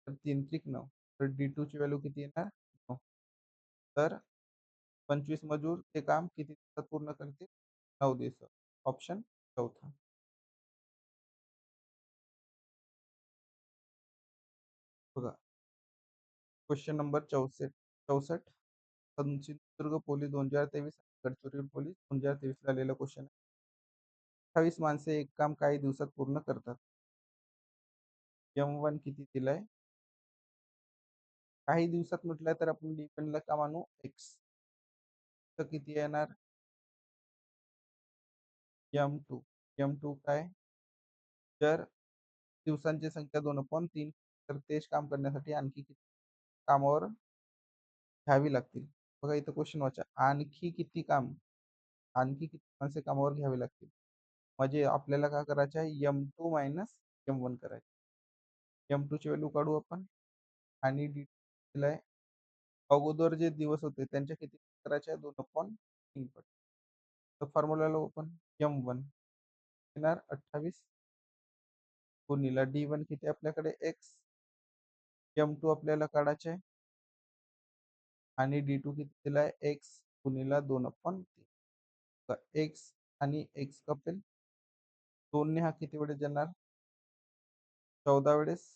तर 3 त्रिक 9. तर D2 ची व्हॅल्यू किती येणार? 9. तर 25 मजूर ते काम किती दिवसात पूर्ण करतील? 9 दिवसात. ऑप्शन चौथा. बघा. Question number 64. Sindhudurg police 2023, Gadchiroli police 2023 झालेला क्वेश्चन आहे. 28 माणसे एक काम काही दिवसात पूर्ण करतात. M1 किती दिलाय? काही दिवसात म्हटलं तर आपण D1ला का मानू एक्स. तर किती येणार M2. M2 काय? जर दिवसांची संख्या 2/3 तर तेच काम करण्यासाठी आणखी किती कामावर घ्यावी लागतील. बघा इथं क्वेश्चन वाचा. आणखी किती काम? आणखी किती माणसे कामावर घ्यावी लागतील? म्हणजे आपल्याला काय करायचं आहे M2 मायनस M1 करायचं. M2 ची व्हॅल्यू काढू आपण आणि दिलाय अगोदर जे दिवस होते त्यांच्या किती करायचे आहे 2/3 पट. तर फॉर्म्युलाला ओपन M1 येणार 28 गुणिले D1 किती आपल्याकडे x M2 आपल्याला काढायचे आहे आणि D2 किती दिलाय x गुणिले 2/3. तर x आणि x कपेल 2 ने हा किती वेळेस जाणार 14 वेळेस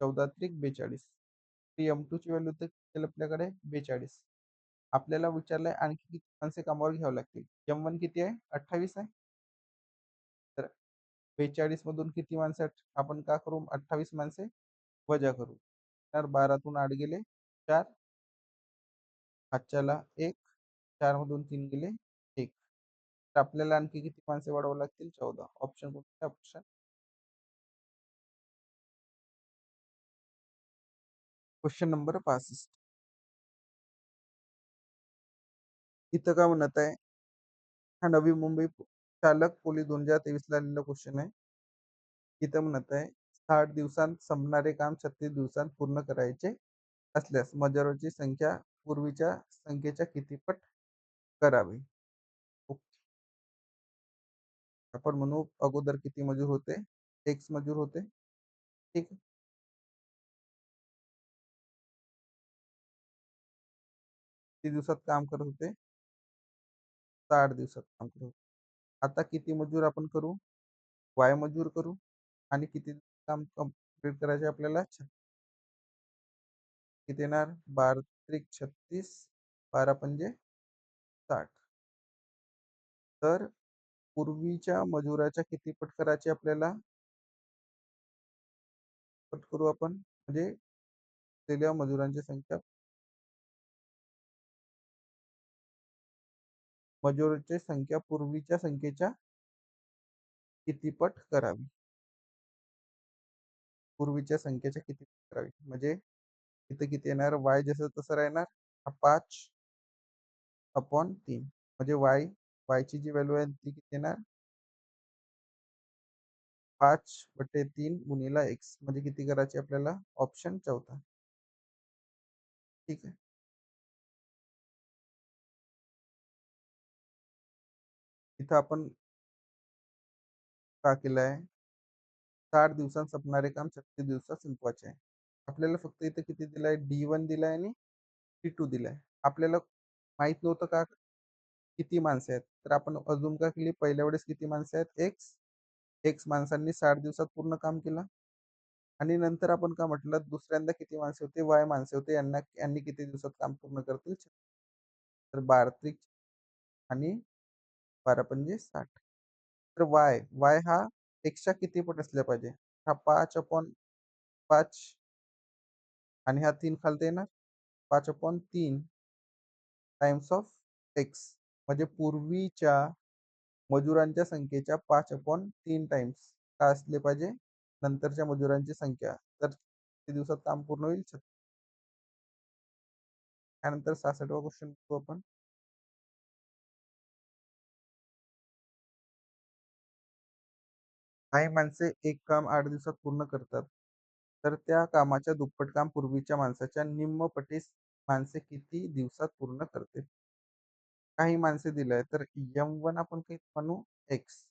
14 त्रिक 42. M2 ची व्हॅल्यू तर किती आपल्याकडे 42. आपल्याला विचारलंय आणखी किती माणसे कामावर घ्यावी लागतील. M1 किती आहे 28 आहे. तर 42 मधून किती माणसं आपण का करू 28 माणसे वजा करू. तर 12 तून 8 गेले 4 हातच्याला 1 4 मधून 3 गेले 1. तर आपल्याला आणखी किती माणसे वाढवावी लागतील 14. ऑप्शन कोणता ऑप्शन क्वेश्चन नंबर 65. इथं काय म्हणत आहे हा नवी मुंबई चालक पोलीस 2023 ला आलेला क्वेश्चन आहे. इथं म्हणत आहे 60 दिवसांत संपणारे काम 36 दिवसांत पूर्ण करायचे असल्यास मजुरांची संख्या पूर्वीच्या संख्येच्या किती पट करावी. ओके. आपण म्हणू अगोदर किती मजूर होते एक्स मजूर होते ठीक आहे. किती दिवसात काम करत होते 60 दिवसात काम करत होते. आता किती मजूर आपण करू वाय मजूर करू आणि किती काम कंप्लीट करायचे आपल्याला किती येणार 12 त्रिक 36 12 पंजे 60. तर पूर्वीच्या मजुराच्या किती पट करायचे आपल्याला पट करू आपण म्हणजे दिलेल्या मजुरांची संख्या मजुरांची संख्या पूर्वीच्या संख्येच्या किती पट करावी. पूर्वीच्या संख्येच्या किती पट करावी म्हणजे इथे किती येणार वाय जसं तसं राहणार 5/3 म्हणजे वायची जी व्हॅल्यू आहे ती किती येणार 5/3 गुणिला एक्स म्हणजे किती करायचे आपल्याला ऑप्शन चौथा. ठीक आहे. इथं आपण का केलं आहे 60 दिवसांत संपणारे काम 36 दिवसात संपवायचे आहे. आपल्याला फक्त इथे किती दिलाय D1 दिलाय आणि D2 दिलाय. आपल्याला माहित नव्हतं का किती माणसं आहेत. तर आपण अजून का केली पहिल्या वेळेस किती माणसं आहेत एक्स माणसांनी 60 दिवसात पूर्ण काम केलं आणि नंतर आपण का म्हटलं दुसऱ्यांदा किती माणसे होते वाय माणसे होते यांनी किती दिवसात काम पूर्ण करतील तर 12 त्रिक आणि 12 पंजे 60. तर वाय हा एक्सच्या किती पट असला पाहिजे हा 5/5 आणि हा 3 खालता येणार 5/3 टाइम्स ऑफ एक्स म्हणजे पूर्वीच्या मजुरांच्या संख्येच्या 5/3 टाइम्स काय असले पाहिजे नंतरच्या मजुरांची संख्या तर किती दिवसात काम पूर्ण होईल त्यानंतर 66वा क्वेश्चन बघू आपण. काही माणसे एक काम 8 दिवसात पूर्ण करतात तर त्या कामाच्या दुप्पट काम पूर्वीच्या माणसाच्या निम्म पटीस माणसे किती दिवसात पूर्ण करते. काही माणसे दिलंय तर M1 आपण काही म्हणू एक्स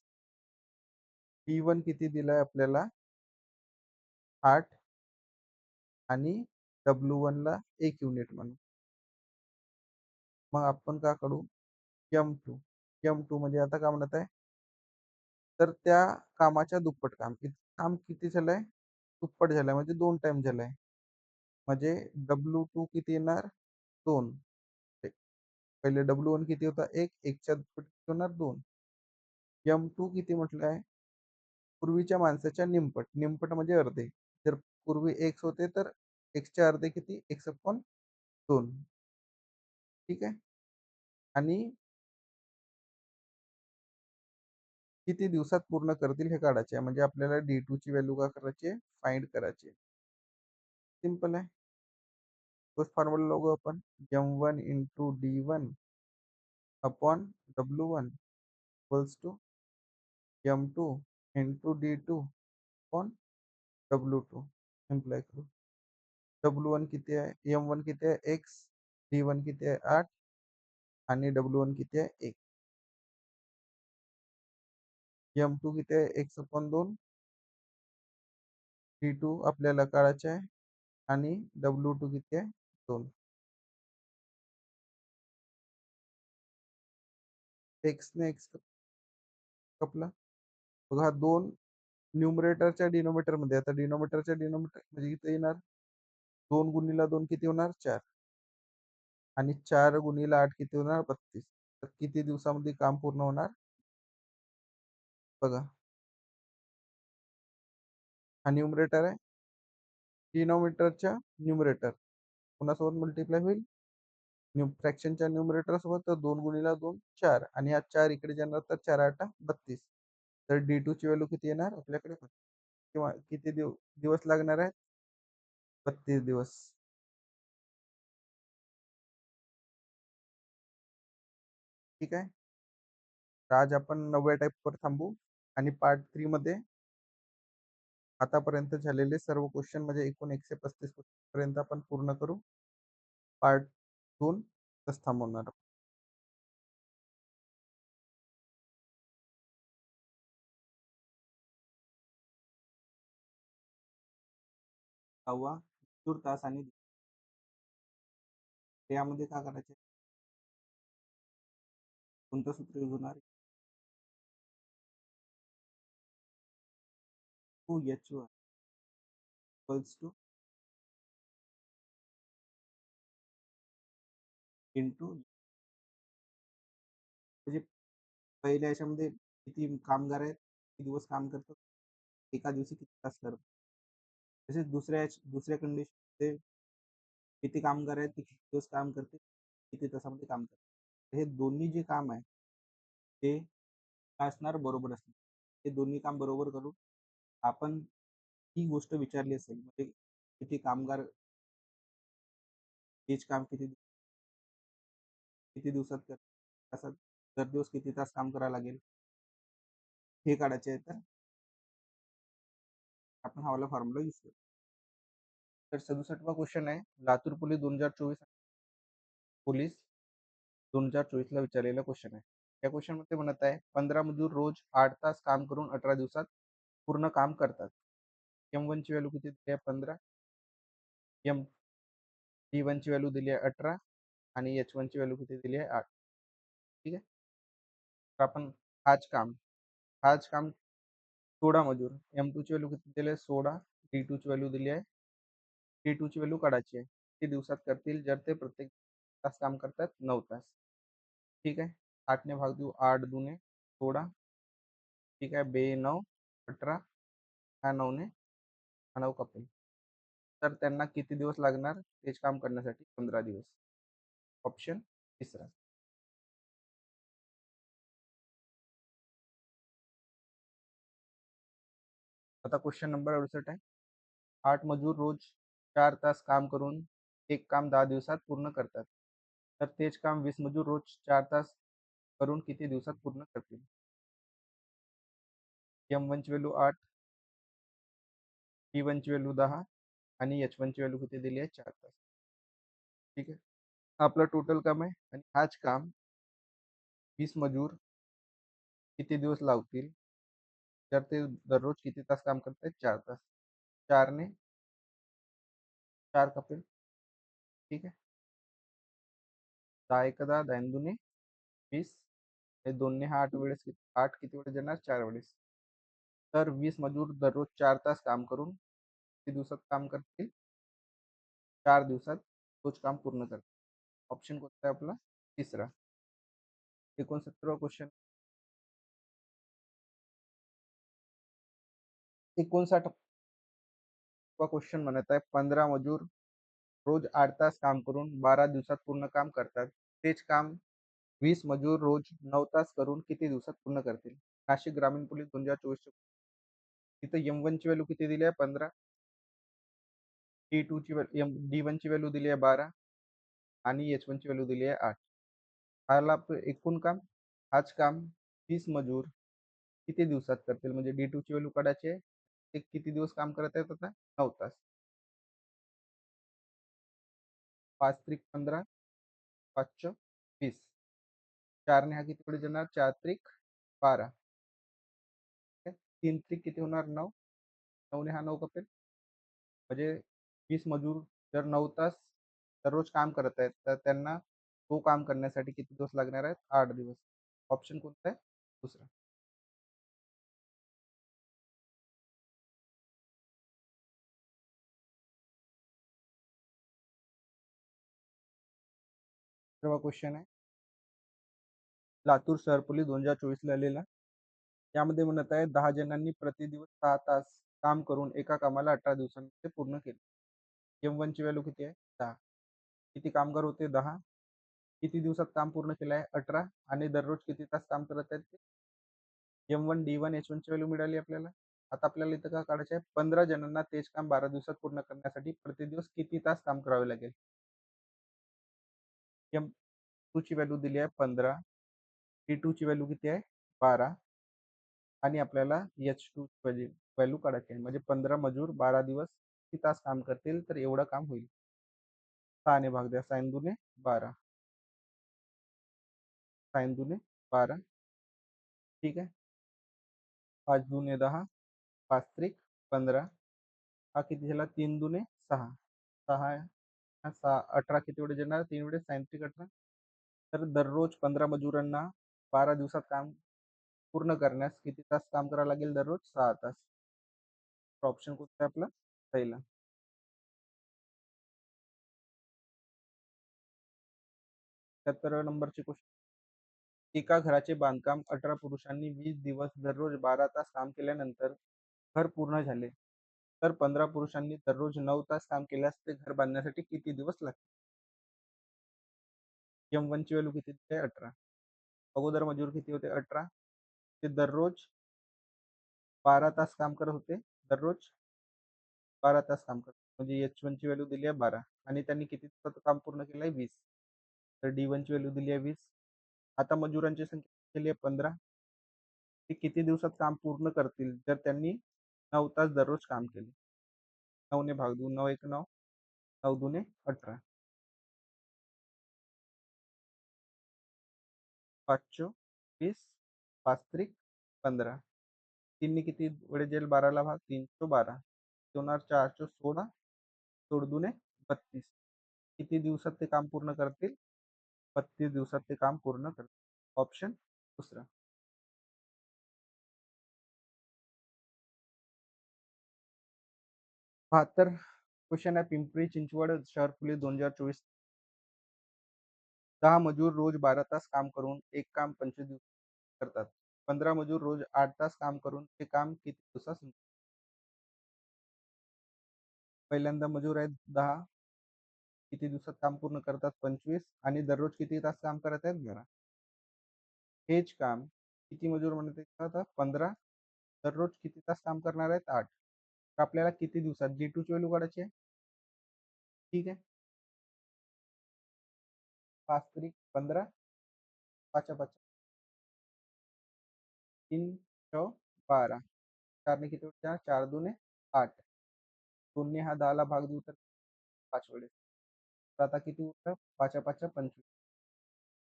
D1 किती दिलाय आपल्याला 8 आणि W1 ला 1 युनिट म्हणू. मग आपण का करू M2 म्हणजे आता काय म्हणत आहे तर त्या कामाच्या दुप्पट काम काम किती झालंय दुप्पट झालंय म्हणजे 2 टाइम झालाय म्हणजे W2 किती येणार 2. पहिले W1 किती होता 1 1च्या दुप्पट किती होणार 2. M2 किती म्हटलंय पूर्वीच्या माणसाच्या निमपट निमपट म्हणजे अर्धे जर पूर्वी x होते तर एक्सचे अर्धे किती? X upon 2. ठीक आहे. आणि किती दिवसात पूर्ण करतील हे काढायचे आहे. म्हणजे आपल्याला D2 ची व्हॅल्यू काय करायची आहे? फाइंड करायची आहे. सिंपल आहे. तोच फॉर्म्युला लावू आपण. M1 into D1 upon W1 equals to M2 into D2 upon W2. Simplify करू. W1 किती आहे? M1 किती आहे? X. D1 किती आहे? 8 आणि W1 किती आहे? 1. M2 किती आहे? X upon 2. D2 आपल्याला काढायचे आहे आणि W2 किती आहे? 2. X ने X कपला. बघा 2 न्यूमरेटरच्या डिनोमिनेटरमध्ये. आता डिनोमिनेटरच्या डिनोमिनेटर म्हणजे इथे येणार 2 गुणिले 2 किती होणार? 4. आणि 4 गुणिले 8 किती होणार? 32. तर किती दिवसामध्ये काम पूर्ण होणार? बघा. हा न्यूमरेटर आहे. डिनोमिनेटरच्या न्यूमरेटर कोणासोबत मल्टिप्लाय होईल? फ्रॅक्शनच्या न्यूमरेटर सोबत. तर 2 गुणिले 2 4 आणि हा 4 इकडे जाणार तर 4 8 32. तर D2 ची व्हॅल्यू किती येणार आपल्याकडे? किंवा किती दिवस लागणार आहेत? 32 दिवस. ठीक आहे. तर आज आपण 9व्या टाईपवर थांबू आणि पार्ट 3 मध्ये आतापर्यंत झालेले सर्व क्वेश्चन म्हणजे एकूण 135 पर्यंत आपण पूर्ण करू. पार्ट 2 तच थांबवणार. सहावा तास आणि यामध्ये काय करायचे? कोणतं सूत्र यूज होणार? 2H1 इक्वल्स टू इंटू म्हणजे पहिल्या याच्यामध्ये किती कामगार आहेत, किती दिवस काम करतात, एका दिवशी किती तास करतात. तसेच दुसऱ्या कंडिशन किती कामगार आहेत, ते किती दिवस काम करते, किती तासामध्ये काम करते. हे दोन्ही जे काम आहे ते काय असणार? बरोबर असणार. हे दोन्ही काम बरोबर करून आपण ही गोष्ट विचारली असेल म्हणजे किती कामगार हेच काम किती दिवसात करतात, तासात दर दिवस किती तास काम करावं लागेल हे काढायचे आहे. तर आपण हा वाला फॉर्म्युला यूज करू. तर 67वा क्वेश्चन आहे. लातूर पोलीस 2024 ला विचारलेला क्वेश्चन आहे. या क्वेश्चन मध्ये म्हणत आहे 15 मजूर रोज 8 तास काम करून 18 दिवसात पूर्ण काम करतात. M1 ची व्हॅल्यू किती दिली आहे? 15. एम D1 ची व्हॅल्यू दिली आहे 18 आणि H1 ची व्हॅल्यू किती दिली आहे? 8. ठीक आहे. तर आपण हाच काम 16 मजूर. M2 ची व्हॅल्यू किती दिली आहे? 16. D2 ची व्हॅल्यू दिली आहे. D2 ची व्हॅल्यू काढायची आहे. किती दिवसात करतील? जर ते प्रत्येक तास काम करतात 9 तास. ठीक आहे. 8 ने भाग देऊ. 8 दुने 16. ठीक आहे. 2 9 18. हा 9 ने हा 9 कपेल. तर त्यांना किती दिवस लागणार तेच काम करण्यासाठी? 15 दिवस. ऑप्शन तिसरा. आता क्वेश्चन नंबर 68 आहे. 8 मजूर रोज 4 तास काम करून एक काम 10 दिवसात पूर्ण करतात. तर तेच काम 20 मजूर रोज 4 तास करून किती दिवसात पूर्ण करतील? M1 ची व्हॅल्यू 8, D1 ची व्हॅल्यू 10 आणि H1 ची व्हॅल्यू किती दिली आहे? 4 तास. ठीक आहे. आपलं टोटल काम आहे आणि हाच काम 20 मजूर किती दिवस लावतील? तर ते दररोज किती तास काम करतायत? 4 तास. 4 ने 4 कपेल. ठीक आहे. 10 एक 10, 10 दुने 20. हे 2 ने हा 8 वेळेस 8 किती वेळेस येणार? 4 वेळेस. तर 20 मजूर दररोज 4 तास काम करून किती दिवसात काम करतील? 4 दिवसात तोच काम पूर्ण करतील. ऑप्शन कोणता आहे आपला? तिसरा. 69वा क्वेश्चन. 59वा क्वेश्चन म्हणत आहे 15 मजूर रोज 8 तास काम करून 12 दिवसात पूर्ण काम करतात. तेच काम 20 मजूर रोज 9 तास करून किती दिवसात पूर्ण करतील? नाशिक ग्रामीण पोलीस 2024 तिथं M1 ची व्हॅल्यू किती दिली आहे? 15. T2 ची D1 ची व्हॅल्यू दिली आहे 12 आणि H1 ची व्हॅल्यू दिली आहे 8. हाला एकूण काम, हाच काम 30 मजूर किती दिवसात करतील? म्हणजे D2 ची व्हॅल्यू काढायची आहे. ते किती दिवस काम करत आहेत आता? 9 तास. 5 त्रिक 15, 5 20. 4 ने हा किती पुढे जाणार? 4 त्रिक 12. 3 त्रिक किती होणार? 9. 9 ने हा 9 कपेल. म्हणजे 20 मजूर जर 9 तास दररोज काम करत आहेत, तर त्यांना तो काम करण्यासाठी किती दिवस लागणार आहेत? 8 दिवस. ऑप्शन कोणता आहे? दुसरा. सर्व क्वेश्चन आहे. लातूर शहर पोलीस 2024 ला आलेला. यामध्ये म्हणत आहे 10 जणांनी प्रतिदिवस 6 तास काम करून एका कामाला 18 दिवसांमध्ये पूर्ण केले. M1 ची व्हॅल्यू किती आहे? 10. किती कामगार होते? 10. किती दिवसात काम पूर्ण केलं आहे? 18. आणि दररोज किती तास काम करत आहेत ते? M1, D1, H1 ची व्हॅल्यू मिळाली आपल्याला. आता आपल्याला इथं काय काढायचं आहे? 15 जणांना तेच काम 12 दिवसात पूर्ण करण्यासाठी प्रतिदिवस किती तास काम करावे लागेल? M2 ची व्हॅल्यू दिली आहे 15. T2 ची व्हॅल्यू किती आहे? 12. आणि आपल्याला H2 ची व्हॅल्यू काढायची आहे. म्हणजे 15 मजूर 12 दिवस किती तास काम करतील? तर एवढं काम होईल. 6 ने भाग द्या. 6 दुने 12. 6 दुने 12. ठीक आहे. 5 दुने 10. 5 त्रिक 15. हा किती झाला? 3 दुने 6. 6 हा 6 18 किती वेळेस येणार? 3 वेळेस 6 त्रिक 18. तर दररोज 15 मजुरांना 12 दिवसात काम पूर्ण करण्यास किती तास काम करावं लागेल दररोज? 6 तास. ऑप्शन कोणता आहे आपला? पहिला. 77 नंबरची क्वेश्चन. एका घराचे बांधकाम 18 पुरुषांनी 20 दिवस दररोज 12 तास काम केल्यानंतर घर पूर्ण झाले. तर 15 पुरुषांनी दररोज 9 तास काम केल्यास ते घर बांधण्यासाठी किती दिवस लागतील? M1 ची व्हॅल्यू किती आहे? 18. अगोदर मजूर किती होते? 18. ते दररोज 12 तास काम करत होते. दररोज 12 तास काम करत. म्हणजे H1 ची व्हॅल्यू दिली आहे 12 आणि त्यांनी किती दिवसात काम पूर्ण केलं आहे? 20. तर D1 ची व्हॅल्यू दिली आहे 20. आता मजुरांची संख्या दिली आहे 15. ते किती दिवसात काम पूर्ण करतील जर त्यांनी 9 तास दररोज काम केले? 9 ने भाग देऊ. 9 एक 9. 9 दुने 18. 5 चोक 20. 5 त्रिक 15. 3 ने किती वेळेस जाईल 12 ला भाग? 3 चो 12. होणार 4 चो 16. 16 दुने 32. किती दिवसात ते काम पूर्ण करतील? 32 दिवसात ते काम पूर्ण करतील. ऑप्शन दुसरा. तर क्वेश्चन आहे पिंपरी चिंचवड शहर पोलीस 2024. 10 मजूर रोज 12 तास काम करून एक काम 25 दिवस करतात. 15 मजूर रोज 8 तास काम करून ते काम किती दिवसात संपवतात? पहिल्यांदा मजूर आहेत 10. किती दिवसात काम पूर्ण करतात? 25. आणि दररोज किती तास काम करत आहेत? 12. हेच काम किती मजूर म्हणत आहेत आता? 15. दररोज किती तास काम करणार आहेत? 8. तर आपल्याला किती दिवसात G2 ची व्हॅल्यू काढायची आहे? ठीक आहे. 5 त्रिक 15. 5 5 3 6 12. 4 ने किती होत्या? 4 दुने 8. 2 ने हा 10 ला भाग देऊ तर 5 वेळेस. तर आता किती होतं? 5 5 25.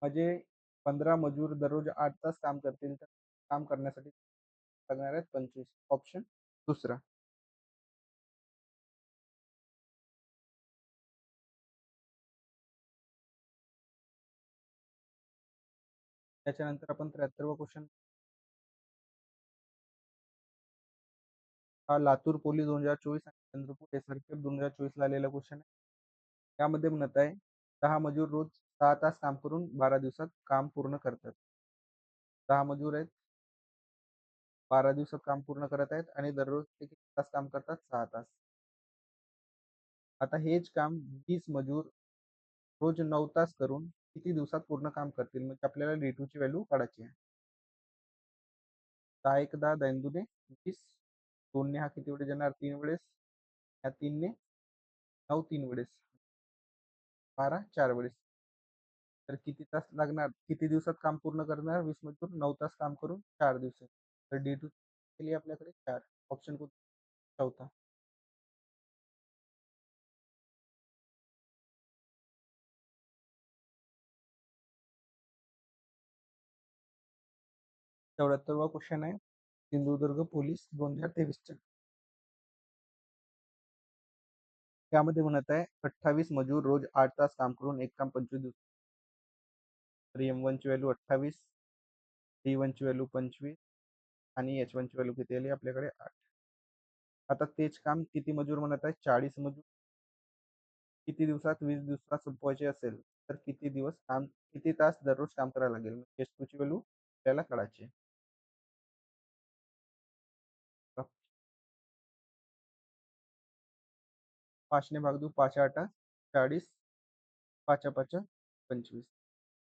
म्हणजे 15 मजूर दररोज 8 तास काम करतील तर काम करण्यासाठी लागणार आहेत 25. ऑप्शन दुसरा. त्याच्यानंतर आपण 73वा क्वेश्चन. हा लातूर पोलीस 2024 आणि चंद्रपूर SRPF 2024 ला आलेला क्वेश्चन आहे. त्यामध्ये म्हणत आहे 10 मजूर रोज 6 तास काम करून 12 दिवसात काम पूर्ण करतात. 10 मजूर आहेत. 12 दिवसात काम पूर्ण करत आहेत आणि दररोज ते किती तास काम करतात? 6 तास. आता हेच काम 20 मजूर रोज 9 तास करून किती दिवसात पूर्ण काम करतील? म्हणजे आपल्याला D2 ची व्हॅल्यू काढायची आहे. 10 एक 10, 10 दुने 20. 2 ने हा किती वेळेस येणार? 3 वेळेस. ह्या 3 ने 9 3 वेळेस. 12 4 वेळेस. तर किती तास लागणार? किती दिवसात काम पूर्ण करणार? 20 मजूर 9 तास काम करून 4 दिवसात. तर D2 केली आपल्याकडे 4. ऑप्शन कोणता? चौथा. 74वा क्वेश्चन आहे सिंधुदुर्ग पोलीस 2023 चा. त्यामध्ये म्हणत आहे 28 मजूर रोज 8 तास काम करून एक काम 25 दिवस. तर M1 ची व्हॅल्यू 28, D1 ची व्हॅल्यू 25 आणि H1 ची व्हॅल्यू किती आली आपल्याकडे 8. आता तेच काम किती मजूर म्हणत आहे? 40 मजूर किती दिवसात 20 दिवसात संपवायचे असेल तर किती दिवस काम किती तास दररोज काम करायला लागेल? H2 ची व्हॅल्यू आपल्याला काढायची आहे. 5 ने भाग देऊ. 5 8 40, 5 5 25.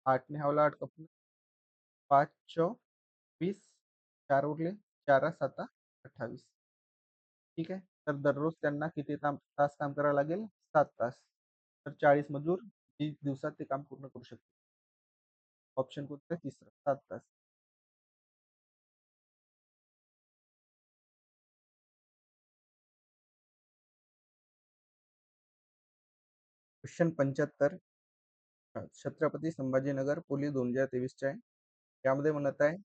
8 ने हवला 8 कपून 5 4 20, 4 उरले 4 7 28. ठीक आहे. तर दररोज त्यांना किती तास काम करावं लागेल? 7 तास. तर 40 मजूर 30 दिवसात ते काम पूर्ण करू शकतील. ऑप्शन कोणतं? तिसरं 7 तास. क्वेश्चन 75 छत्रपती संभाजीनगर पोलीस 2023 चे आहे. त्यामध्ये म्हणत आहे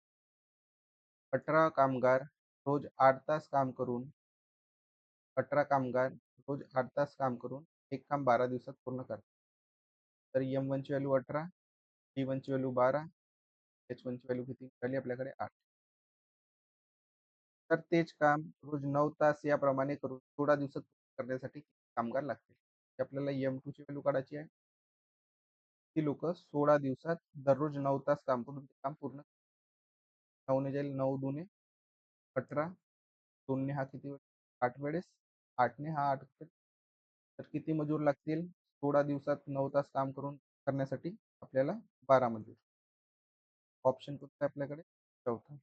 18 कामगार रोज 8 तास काम करून 18 कामगार रोज 8 तास काम करून एक काम 12 दिवसात पूर्ण करतात. तर M1 ची व्हॅल्यू 18, D1 ची व्हॅल्यू 12, H1 ची व्हॅल्यू किती झाली आपल्याकडे 8. तर तेच काम रोज 9 तास याप्रमाणे करून 16 दिवसात करण्यासाठी कामगार लागतील. ते आपल्याला M2 ची व्हॅल्यू काढायची आहे. ती लोक 16 दिवसात दररोज 9 तास काम करून ते काम पूर्ण. 9 ने जाईल 9 दुने 18, 2 ने हा किती 8 वेळेस, 8 ने हा 8. तर किती मजूर लागतील 16 दिवसात 9 तास काम करून करण्यासाठी? आपल्याला 12 मजूर. ऑप्शन कोणता आहे आपल्याकडे? चौथा.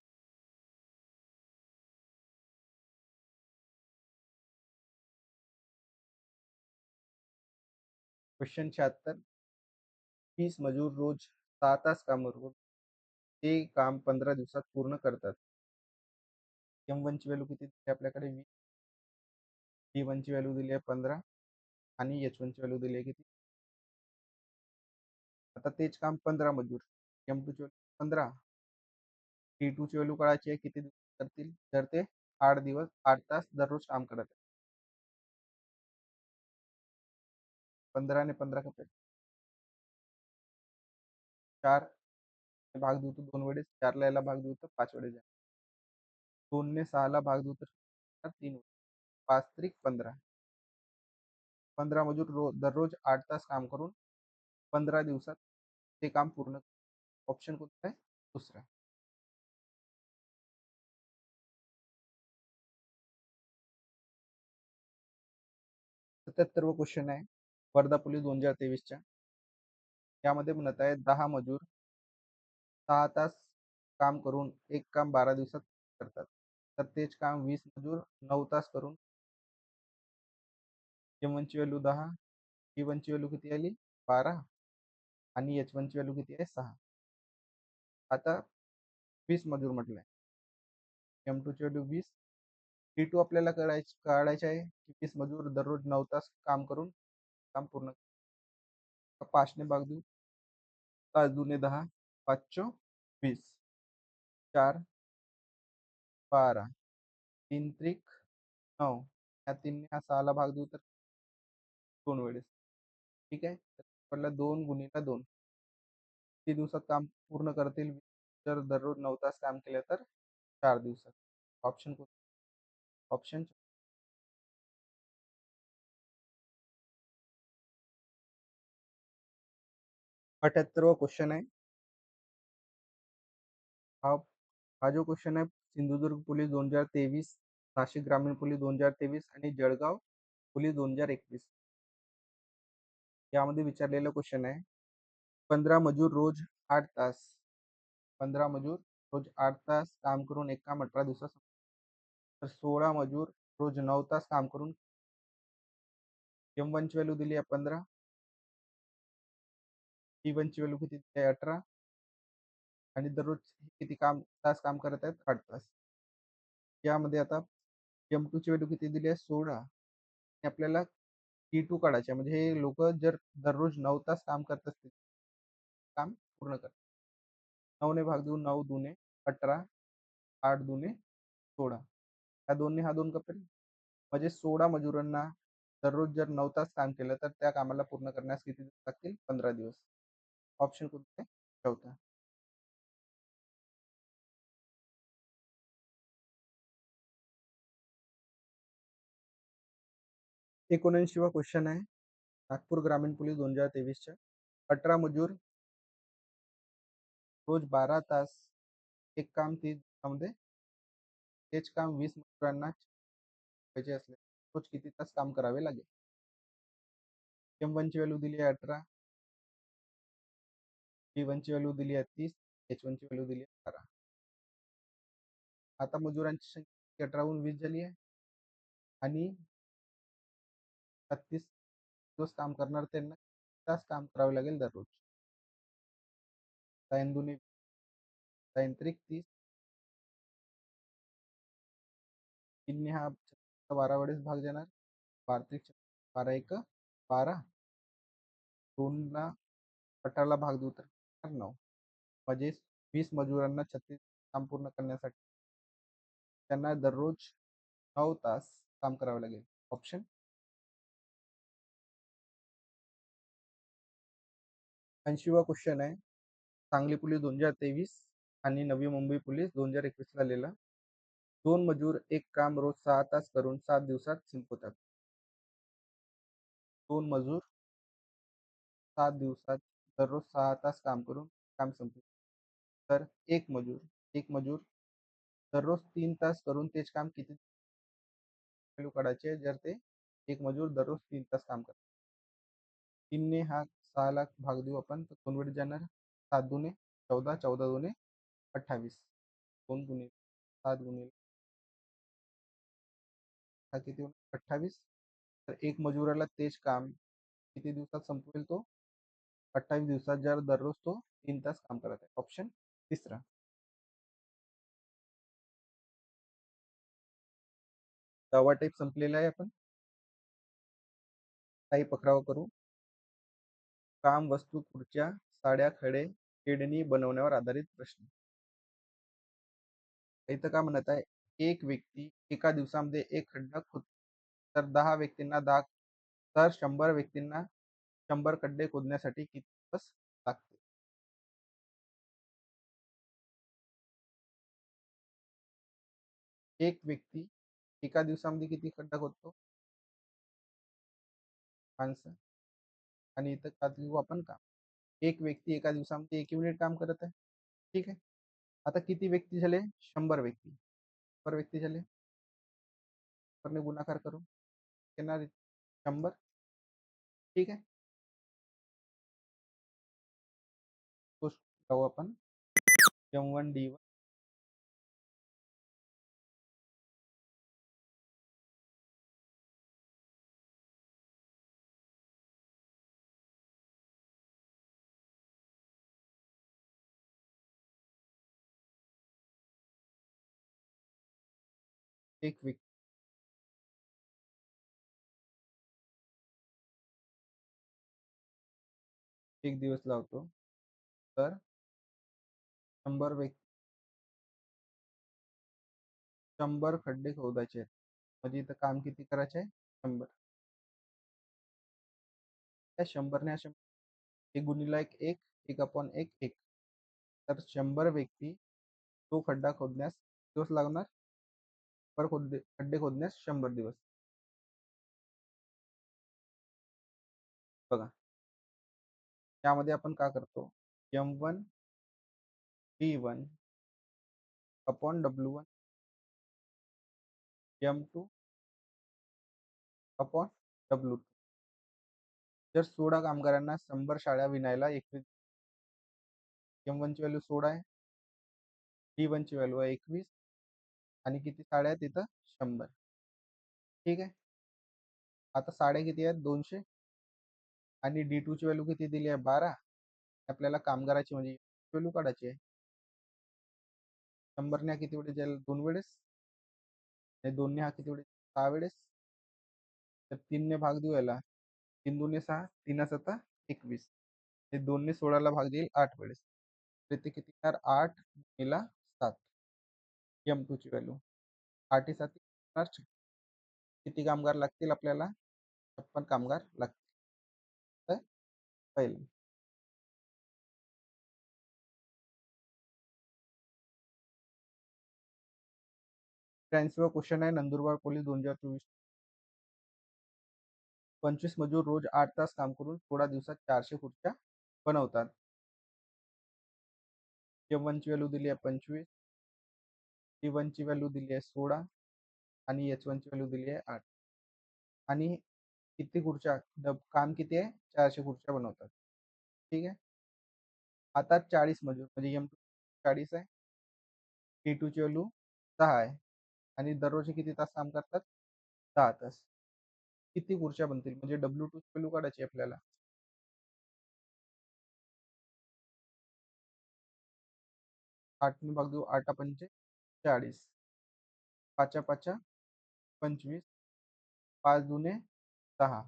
क्वेश्चन 76 30 मजूर रोज 6 तास काम करून ते काम 15 दिवसात पूर्ण करतात. M1 ची व्हॅल्यू किती दिली आपल्याकडे? 20, D1 ची व्हॅल्यू दिली आहे 15 आणि H1 ची व्हॅल्यू दिली आहे किती? आता तेच काम 15 मजूर M2 ची व्हॅल्यू 15, D2 ची व्हॅल्यू काढायची आहे किती दिवस करतील? तर ते 8 दिवस 8 तास दररोज काम करत आहे. 15 ने 15 का 4 भाग देऊ तर 2 वेळेस, 4 ला याला भाग देऊ तर 5 वेळेस. 2 ने 6 ला भाग देऊ तर 3 वेळेस. 5 त्रिक 15. 15 मजूर दररोज 8 तास काम करून 15 दिवसात ते काम पूर्ण. ऑप्शन कोणता आहे? दुसरा. 77वा क्वेश्चन आहे वर्धा पोलीस 2023 च्या. त्यामध्ये म्हणत आहे 10 मजूर 6 तास काम करून एक काम 12 दिवसात करतात. तर तेच काम 20 मजूर 9 तास करून M1 ची व्हॅल्यू 10, D1 ची व्हॅल्यू किती आली? 12 आणि H1 ची व्हॅल्यू किती आहे? 6. आता 20 मजूर म्हटलंय. M2 ची व्हॅल्यू 20, D2 आपल्याला काढायचे आहे की 20 मजूर दररोज 9 तास काम करून काम पूर्ण. 5 ने भाग देऊ. 5 दुने 10, 5 चो 20, 4 12, 3 त्रिक 9. या 3 ने हा 6 ला भाग देऊ तर 2 वेळेस. ठीक आहे. तर आपल्याला 2 गुणिले 2 किती दिवसात काम पूर्ण करतील? जर दररोज 9 तास काम केलं तर 4 दिवसात. ऑप्शन ऑप्शन 78वा क्वेश्चन आहे. हा हा जो क्वेश्चन आहे सिंधुदुर्ग पोलीस 2023, नाशिक ग्रामीण पोलीस 2023 आणि जळगाव पोलीस 2021. यामध्ये विचारलेला क्वेश्चन आहे, 15 मजूर रोज 8 तास, 15 मजूर रोज 8 तास काम करून एक काम 18 दिवसात तर 16 मजूर रोज 9 तास काम करून M1 ची व्हॅल्यू दिली आहे 15, T1 ची व्हॅल्यू किती दिली आहे 18 आणि दररोज किती तास काम करत आहेत 8 तास. यामध्ये आता M2 ची व्हॅल्यू किती दिली आहे 16 आणि आपल्याला T2 काढायचे आहे. म्हणजे हे लोक जर दररोज 9 तास काम करत असतील काम पूर्ण कर 9 ने भाग देऊन 9 दुने 18, 8 दुने 16. ह्या दोन्ही हा 2 कपेल म्हणजे 16 मजुरांना दररोज जर 9 तास काम केलं तर त्या कामाला पूर्ण करण्यास किती दिवस लागतील 15 दिवस. ऑप्शन कोणते ठेवता. 79वा क्वेश्चन आहे नागपूर ग्रामीण पोलीस 2023च्या 18 मजूर रोज 12 तास एक काम 30 दिवसामध्ये तेच काम 20 मजुरांना पाहिजे असले रोज किती तास काम करावे लागेल. M1 ची व्हॅल्यू दिली आहे 18, T1 ची व्हॅल्यू दिली आहे 30, H1 ची व्हॅल्यू दिली आहे 12. आता मजुरांची संख्या 18 20 झाली आहे आणि 36 दिवस काम करणार त्यांना तास काम करावे लागेल दररोज. साइन दुने साइन त्रिक 30, तीनने हा 12 वेळेस भाग देणार, 12 त्रिक 12 एक 12, 2ला 18ला भाग देऊ तर 9 म्हणजे 20 मजुरांना 36 काम पूर्ण करण्यासाठी त्यांना दररोज 9 तास काम करावे लागेल. ऑप्शन. 80वा क्वेश्चन आहे सांगली पोलीस 2023 आणि नवी मुंबई पोलीस 2021 लिहिला. 2 मजूर एक काम रोज 6 तास करून 7 दिवसात संपवतात. 2 मजूर 7 दिवसात दररोज 6 तास काम करून काम संपवतात तर एक मजूर दररोज 3 तास करून तेच काम किती व्हॅल्यू काढायचे जर ते एक मजूर दररोज 3 तास काम करतात. 3ने हा 6ला भाग देऊ आपण तर 2 वेळेस जाणार 7 दुने 14, 14 दुने 28, 2 गुणिले 7 गुणिले हा किती होणार 28. तर एक मजुराला तेच काम किती दिवसात संपवेल तो 28 दिवसात जर दररोज तो 3 तास काम करत आहे. ऑप्शन तिसरा. 10वा टाईप संपलेला आहे. आपण टाईप 11 करू. काम, वस्तू, खुर्च्या, साड्या, खडे, खेळणी बनवण्यावर आधारित प्रश्न. इथं काय म्हणत आहे एक व्यक्ती एका दिवसामध्ये एक खड्डा खोदतो तर 10 व्यक्तींना 10 तर 100 व्यक्तींना 100 खड्डे खोदण्यासाठी किती दिवस लागतील. एक व्यक्ती एका दिवसामध्ये किती खड्डा खोदतो माणसं आणि इथं का लिहू आपण काम एक व्यक्ती एका दिवसामध्ये 1 युनिट काम करत आहे. ठीक आहे. आता किती व्यक्ती झाले 100 व्यक्ती 100 व्यक्ती झाले 100 गुणाकार करू येणार 100. ठीक आहे. तो लावू आपण M1D1 एक व्यक्ती एक दिवस लावतो तर 100 व्यक्ती 100 खड्डे खोदायचे आहेत. म्हणजे इथं काम किती करायचे आहे 100. त्या 100ने अशा एक गुणिला एक एक एक अपॉन एक एक तर 100 व्यक्ती तो खड्डा खोदण्यास दिवस लागणार पर खड्डे खोदण्यास 100 दिवस. बघा यामध्ये आपण काय करतो M1D1 upon W1 M2 upon W2 जर 16 कामगारांना 100 शाळा विणायला 21 M1 ची व्हॅल्यू 16 आहे. D1 ची व्हॅल्यू आहे 21 आणि किती साड्या आहेत तिथं 100. ठीक आहे. आता साड्या किती आहेत 200 आणि D2 ची व्हॅल्यू किती दिली आहे 12. आपल्याला कामगाराची म्हणजे व्हॅल्यू काढायची आहे. 100 ने हा किती वेळेस जाईल 2 वेळेस आणि 2 ने हा किती वेळेस 6 वेळेस. तर 3 ने भाग देऊ याला 3 दुने 6 3 7 21 हे 2 ने 16 ला भाग देईल 8 वेळेस. तर इथे किती येणार 8 गुणिला 7 M2 ची व्हॅल्यू 8 7 किती कामगार लागतील आपल्याला 56 कामगार लागतील. तर पहिले 83वा क्वेश्चन आहे नंदुरबार पोलीस 2024. 25 मजूर रोज 8 तास काम करून 16 दिवसात 400 खुर्च्या बनवतात. M1 ची व्हॅल्यू दिली आहे 25, T1 ची व्हॅल्यू दिली आहे 16 आणि H1 ची व्हॅल्यू दिली आहे 8 आणि किती खुर्च्या काम किती आहे 400 खुर्च्या बनवतात. ठीक आहे. आता 40 मजूर म्हणजे M2 40 आहे, T2 ची व्हॅल्यू 10 आहे आणि दररोज किती तास काम करतात 10 तास. किती खुर्च्या बनतील म्हणजे W2 ची व्हॅल्यू काढायची आपल्याला. 8 ने भाग देऊ 8 पंचे 40 पाचा पाचा 25 5 दुने 10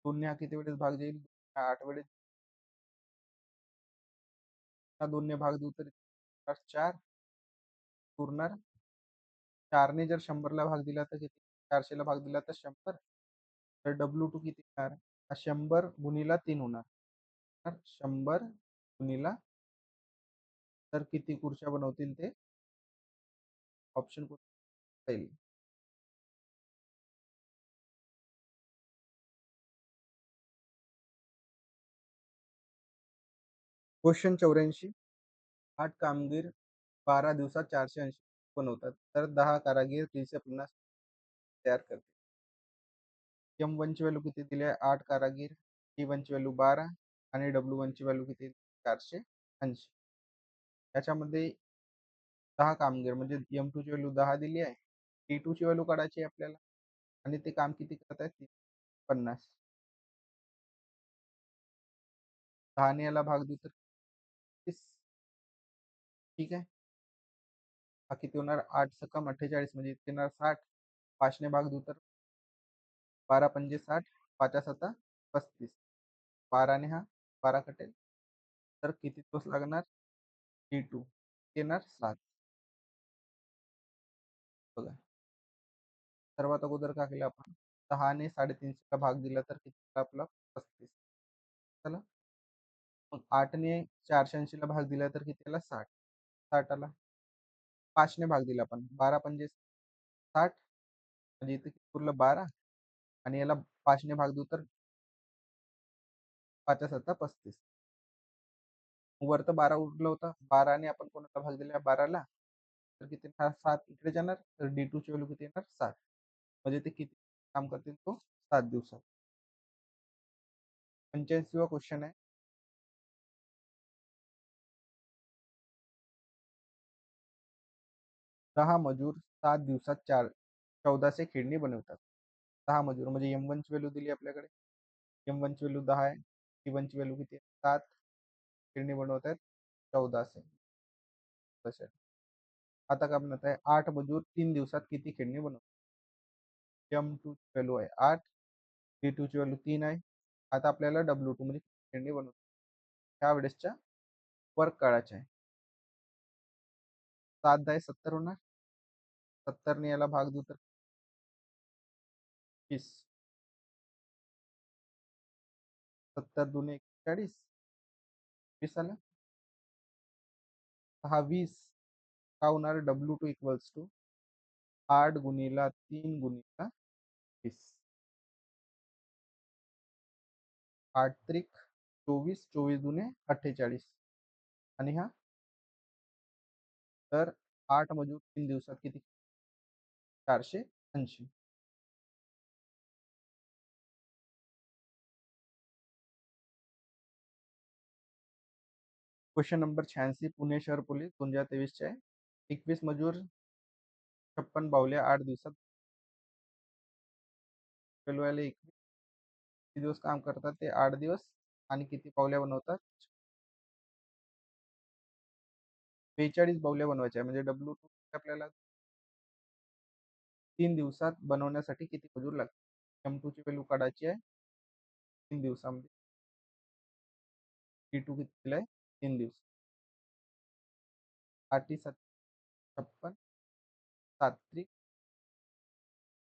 2 ने हा किती वेळेस भाग देईल 8 वेळेस. 2 ने भाग देऊ तर 4 उरणार 4 ने जर 100 ला भाग दिला तर किती 400 ला भाग दिला तर 100 तर W2 किती येणार 100 गुणिला 3 होणार. तर 100 गुणिला तर किती खुर्च्या बनवतील ते ऑप्शन राहील. क्वेश्चन 84 8 कामगार 12 दिवसात 480 बनवतात तर 10 कारागीर 350 तयार करतील. M1 ची व्हॅल्यू किती दिली आहे 8 कारागीर, T1 ची व्हॅल्यू 12 आणि W1 ची व्हॅल्यू किती 480. त्याच्यामध्ये 10 कामगार म्हणजे M2 ची व्हॅल्यू 10 दिली आहे. T2 ची व्हॅल्यू काढायची आहे आपल्याला आणि ते काम किती करत आहेत 50. 10 ने याला भाग देऊ तर 30. ठीक आहे. हा किती होणार 8 सकम 48 म्हणजे इथे येणार 60. 5 ने भाग देऊ तर 12 पंजे 60 5 7 35. 12 ने हा 12 कटेल तर किती दिवस लागणार T2 येणार 7. बघा सर्वात अगोदर काय केलं आपण 10 ने 350 ला भाग दिला तर किती आला आपला 35. चला मग 8 ने 480 ला भाग दिला तर किती आला 60. 60 आला. 5 ने भाग दिला आपण 12 पंजे 60 म्हणजे इथे किती उरलं 12 आणि याला 5 ने भाग देऊ तर 5 7 35. वर तर 12 उरलं होतं 12 ने आपण कोणाला भाग दिला 12 ला तर किती 7 इकडे जाणार तर D2 ची व्हॅल्यू किती येणार 7 म्हणजे ते किती काम करतील तो 7 दिवसात. 85वा क्वेश्चन आहे 10 मजूर 7 दिवसात 1400 खेळणी बनवतात. 10 मजूर म्हणजे M1 ची व्हॅल्यू दिली आपल्याकडे. M1 ची व्हॅल्यू 10 आहे. T1 ची व्हॅल्यू किती आहे 7 खेळणी बनवत आहेत 1400 तसे. आता काय म्हणत आहे 8 मजूर 3 दिवसात किती खेळणी बनवतात. M2 ची व्हॅल्यू आहे 8, T2 ची व्हॅल्यू 3 आहे. आता आपल्याला W2 म्हणजे खेळणी बनवतात. त्यावेळेसच्या वर्क काढायचे आहे. 7 10 70 होणार. 70 ने याला भाग देऊ तर 20. 70 दुने 40 20 आलं. हा 20 का होणार W2 इक्वल्स टू 8 गुणिला 3 गुणिला 20. 8 त्रिक 24 24 दुने 48 आणि हा तर 8 मजूर 3 दिवसात किती 480 80. क्वेश्चन नंबर 86 पुणे शहर पोलीस 2023 चे आहे. 21 मजूर 56 बाहुल्या 8 दिवसात रेल्वेवाले 21 किती दिवस काम करतात ते 8 दिवस आणि किती बाहुल्या बनवतात 42 बाहुल्या बनवायच्या आहे. म्हणजे W2 आपल्याला 3 दिवसात बनवण्यासाठी किती मजूर लागतात. M2 ची व्हॅल्यू काढायची आहे 3 दिवसामध्ये. T2 किती दिलाय 3 दिवस. 8 नी 56 7 त्रिक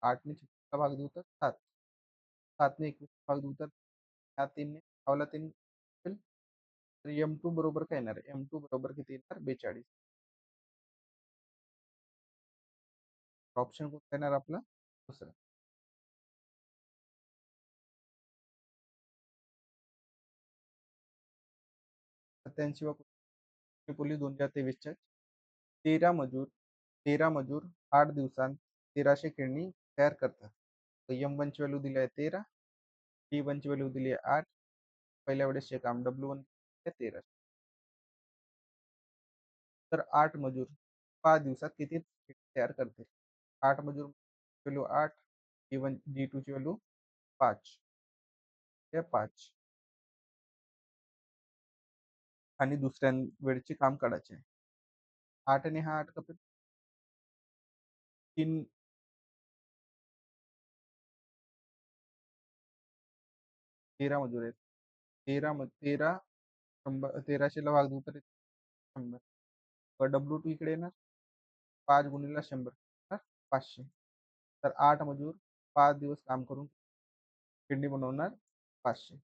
8 ने 36 भाग देऊ तर 7 7 ने 21 भाग देऊ तर ह्या 3 ने पावला 3 होईल. तर M2 बरोबर काय येणार आहे M2 बरोबर किती येणार 42. ऑप्शन कोणता येणार आपला दुसरा. 87 वा पोलीस 2023 13 मजूर 13 मजूर 8 दिवसांत 1300 खेळणी तयार करतात. तर M1 ची व्हॅल्यू दिली आहे 13, T1 ची व्हॅल्यू दिली आहे 8. पहिल्या वेळेसचे काम W1 आहे 13. तर 8 मजूर 5 दिवसात किती तयार करतील. 8 मजूर व्हॅल्यू 8, T1 G2 ची व्हॅल्यू 5 हे 5 आणि दुसऱ्या वेळचे काम काढायचे आहे. 8 आणि हा 8 कपे 3 13 मजूर आहेत. 13 100 1300 ला भाग देऊ तर 100. W2 इकडे येणार 5 गुणिले 100 500. तर 8 मजूर 5 दिवस काम करून किडनी बनवणार 500.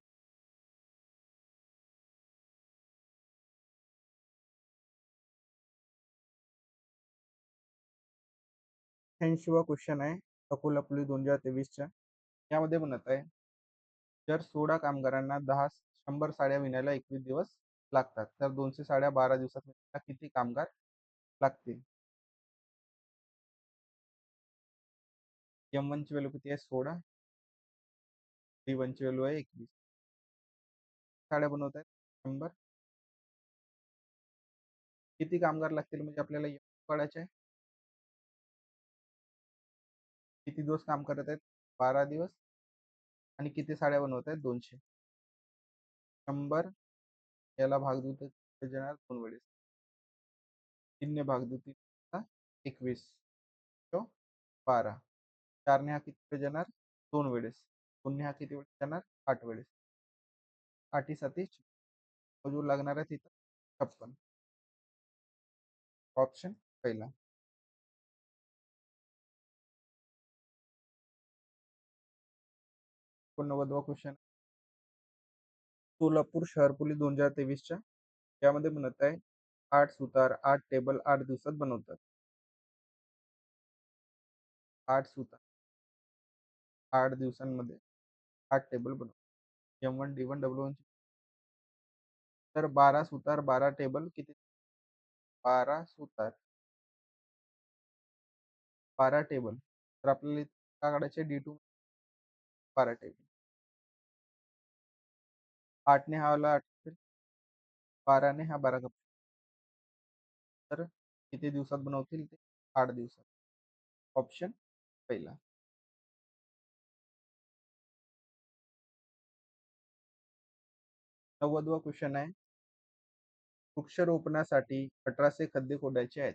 वा क्वेश्चन आहे अकोला पोलीस 2023च्या. यामध्ये म्हणत आहे जर 16 कामगारांना 100 साड्या विणायला 21 दिवस लागतात तर 200 साड्या 12 दिवसात विणायला किती कामगार लागतील. M1 ची व्हॅल्यू किती आहे 16, T1 ची व्हॅल्यू आहे 21. साड्या बनवत आहेत 100. किती कामगार लागतील म्हणजे आपल्याला काढायचे आहे. किती दिवस काम करत आहेत 12 दिवस आणि किती साड्या बनवत आहेत 200. 100 याला भाग देऊ तर येणार 2 वेळेस. 3 ने भाग देऊ 3 21 तो 12. 4 ने हा किती वेळेस येणार 2 वेळेस. 2 ने हा किती वेळेस येणार 8 वेळेस. 8 7 मजूर लागणार आहे तिथं 56. ऑप्शन पहिला. 89वा क्वेश्चन सोलापूर शहर पोलीस 2023च्या. यामध्ये म्हणत आहे 8 सुतार 8 टेबल 8 दिवसात बनवतात. 8 सुतार 8 दिवसांमध्ये 8 टेबल बनवतात. M1 D1 W1 तर 12 सुतार 12 टेबल किती 12 सुतार 12 टेबल तर आपल्याला काय काढायचे D2 12 टेबल. 8 ने हा वाला 8 12 ने हा 12 कप तर किती दिवसात बनवतील ते 8 दिवसात. ऑप्शन पहिला. 90वा क्वेश्चन आहे वृक्षारोपणासाठी 1800 खड्डे खोदायचे आहेत.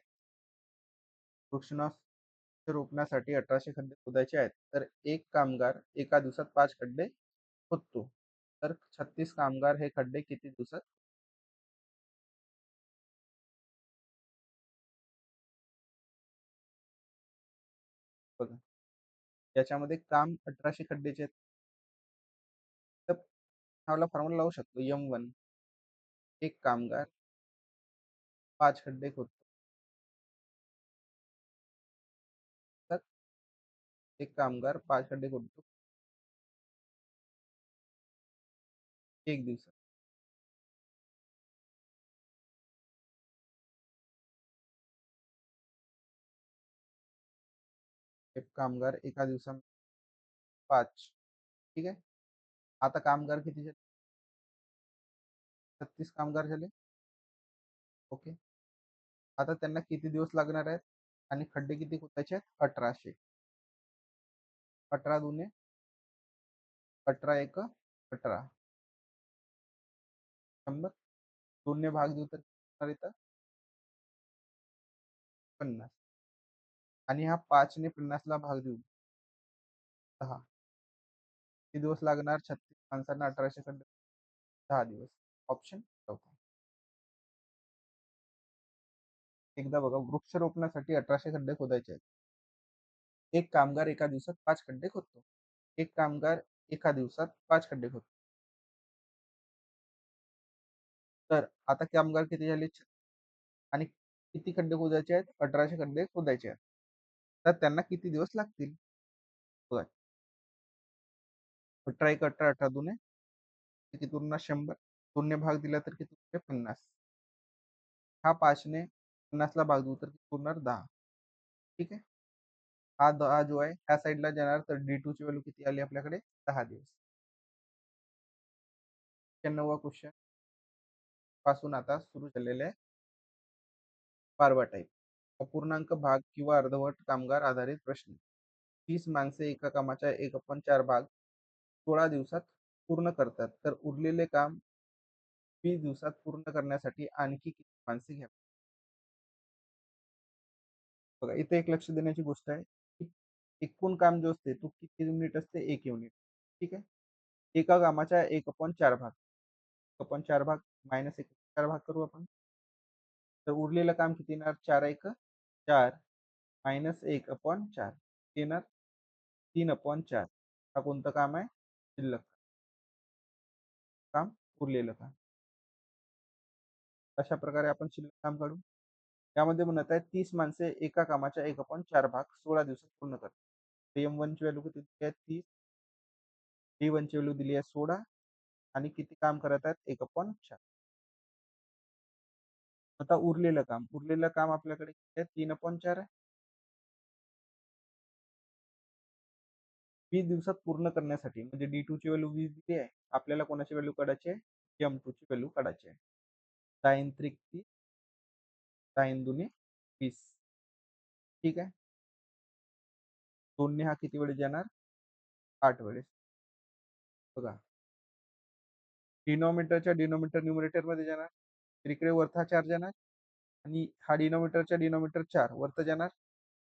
वृक्ष रोपण्यासाठी 1800 खड्डे खोदायचे आहेत. तर एक कामगार एका दिवसात 5 खड्डे खोदतो. तर 36 कामगार हे खड्डे किती दिवसात बघा. याच्यामध्ये काम 1800 खड्डेचे आहेत. तर हा फॉर्म्युला लावू शकतो M1 एक कामगार 5 खड्डे खोदतो. तर एक कामगार 5 खड्डे खोदतो 1 दिवसात. एक कामगार एका दिवसात 5. ठीक आहे. आता कामगार किती झाले? 36 कामगार झाले. ओके. आता त्यांना किती दिवस लागणार आहेत? आणि खड्डे किती खोदायचे आहेत? 1800. 18 दुने 18 एक 18. 100. 2 ने भाग देऊ तर किती होणार इथं? 50. आणि हा 5 ने 50 ला भाग देऊ 10. किती दिवस लागणार 36 माणसांना 1800 खड्डे? 10 दिवस. ऑप्शन चौथा. एकदा बघा, वृक्षारोपणासाठी 1800 खड्डे खोदायचे आहेत. एक कामगार एका दिवसात 5 खड्डे खोदतो. एक कामगार एका दिवसात 5 खड्डे खोदतो. तर आता कामगार किती झाले? आणि किती खड्डे खोदायचे आहेत? 1800 खड्डे खोदायचे आहेत. तर त्यांना किती दिवस लागतील? बघा, 18 एक 18, 18 दुने किती उरणार? 100. 2 ने भाग दिला तर किती उरते? 50. हा 5 ने 50 ला भाग देऊ तर किती उरणार? 10. ठीक आहे. हा 10 जो आहे ह्या साईडला जाणार, तर D2 ची व्हॅल्यू किती आली आपल्याकडे? 10 दिवस. 96वा क्वेश्चन पासून आता सुरू झालेले आहे. पारवा टाइप. अपूर्णांक भाग किंवा अर्धवट कामगार आधारित प्रश्न. 30 माणसे एका कामाच्या 1/4 भाग 16 दिवसात पूर्ण करतात. तर उरलेले काम 20 दिवसात पूर्ण करण्यासाठी आणखी किती माणसे घ्यावी? बघा, इथे एक लक्ष देण्याची गोष्ट आहे की एकूण काम जो असते तो किती युनिट असते? 1 युनिट. ठीक आहे. एका कामाच्या 1/4 भाग. 1/4 भाग मायनस 1/4 भाग करू आपण. तर उरलेलं काम किती येणार? 4 एक 4 मायनस 1/4 येणार 3/4. हा कोणतं काम आहे? शिल्लक काम, उरलेलं काम. अशा प्रकारे आपण शिल्लक काम काढू. यामध्ये म्हणत आहे 30 माणसे एका कामाच्या 1/4 भाग 16 दिवसात पूर्ण करतात. M1 ची व्हॅल्यू किती दिली आहे? 30. D1 ची व्हॅल्यू दिली आहे 16. आणि किती काम करत आहेत? 1/4. आता उरलेलं काम आपल्याकडे किती आहे? 3/4 आहे. 20 दिवसात पूर्ण करण्यासाठी म्हणजे D2 ची व्हॅल्यू 20 दिली आहे. आपल्याला कोणाची व्हॅल्यू काढायची आहे? M2 ची व्हॅल्यू काढायची आहे. 10 त्रिक 30, 10 दुने 20. ठीक आहे. 2 ने हा किती वेळेस जाणार? 8 वेळेस. बघा, डिनॉमिनेटरच्या डिनॉमिनेटर न्यूमरेटर मध्ये जाणार. तर इकडे वरचा 4 जाणार आणि हा डिनॉमिनेटरच्या डिनॉमिनेटर 4 वरती जाणार.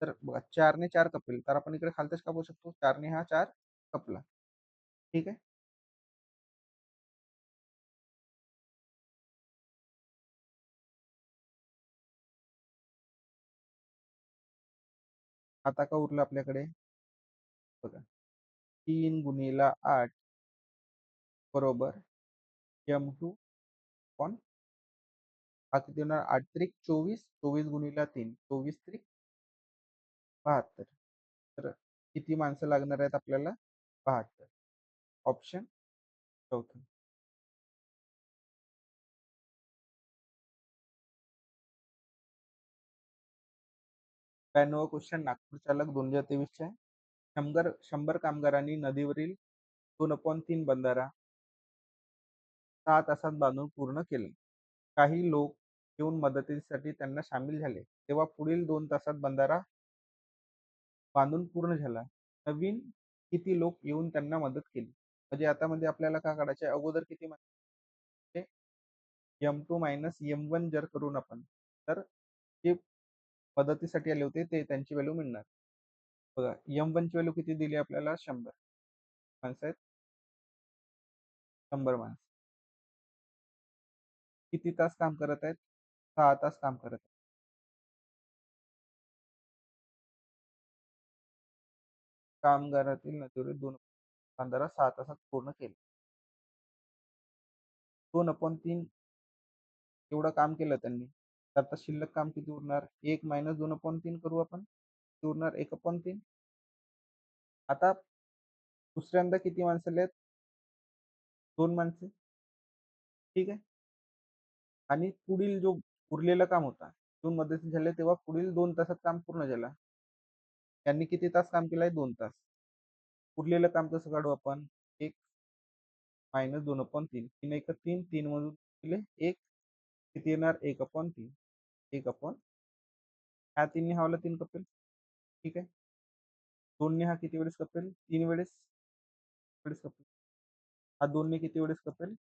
तर बघा, 4 ने 4 कपेल, तर आपण इकडे खालतेच कापू शकतो. 4 ने हा 4 कपला. ठीक आहे. आता का उरलं आपल्याकडे? बघा, 3 गुणिला 8 बरोबर M2 अपॉन हा किती होणार? 8 त्रिक 24, 24 गुणिला 3 24 त्रिक 72. तर किती माणसं लागणार आहेत आपल्याला? 72. ऑप्शन चौथा. 92वा क्वेश्चन नागपूर चालक 2023 चे आहे. 100 कामगारांनी नदीवरील 2/3 बंधारा 6 तासात बांधून पूर्ण केले. काही लोक येऊन मदतीसाठी त्यांना सामील झाले. तेव्हा पुढील 2 तासात बंधारा बांधून पूर्ण झाला. नवीन किती लोक येऊन त्यांना मदत केली? म्हणजे आता मध्ये आपल्याला काय काढायचे आहे? अगोदर किती म्हणजे M2 मायनस M1 जर करून आपण, तर जे मदतीसाठी आले होते ते त्यांची व्हॅल्यू मिळणार. बघा, M1 ची व्हॅल्यू किती दिली आपल्याला? 100 माणसं आहेत. 100 माणसं. किती तास काम करत आहेत? 6 तास काम करत आहेत. कामगारातील नदीवरील 2 बंधारा 6 तासात पूर्ण केले. 2/3 एवढं काम केलं त्यांनी. तर आता शिल्लक काम किती उरणार? 1 मायनस 2/3 करू आपण. किती उरणार? 1/3. आता दुसऱ्यांदा किती माणसं आलेत? 2 माणसे. ठीक आहे. आणि पुढील जो उरलेला काम होता, 2 मदती झाले तेव्हा पुढील 2 तासात काम पूर्ण झालं. त्यांनी किती तास काम केलंय? 2 तास. उरलेलं काम कसं काढू आपण? 1 -2/3. 3 एक 3, 3 मधून गेले 1 किती येणार? 1/3. 1 ह्या 3 ने हा वाला 3 कपेल. ठीक आहे. 2 ने हा किती वेळेस कपेल? 3 वेळेस कपेल. हा 2 ने किती वेळेस कपेल?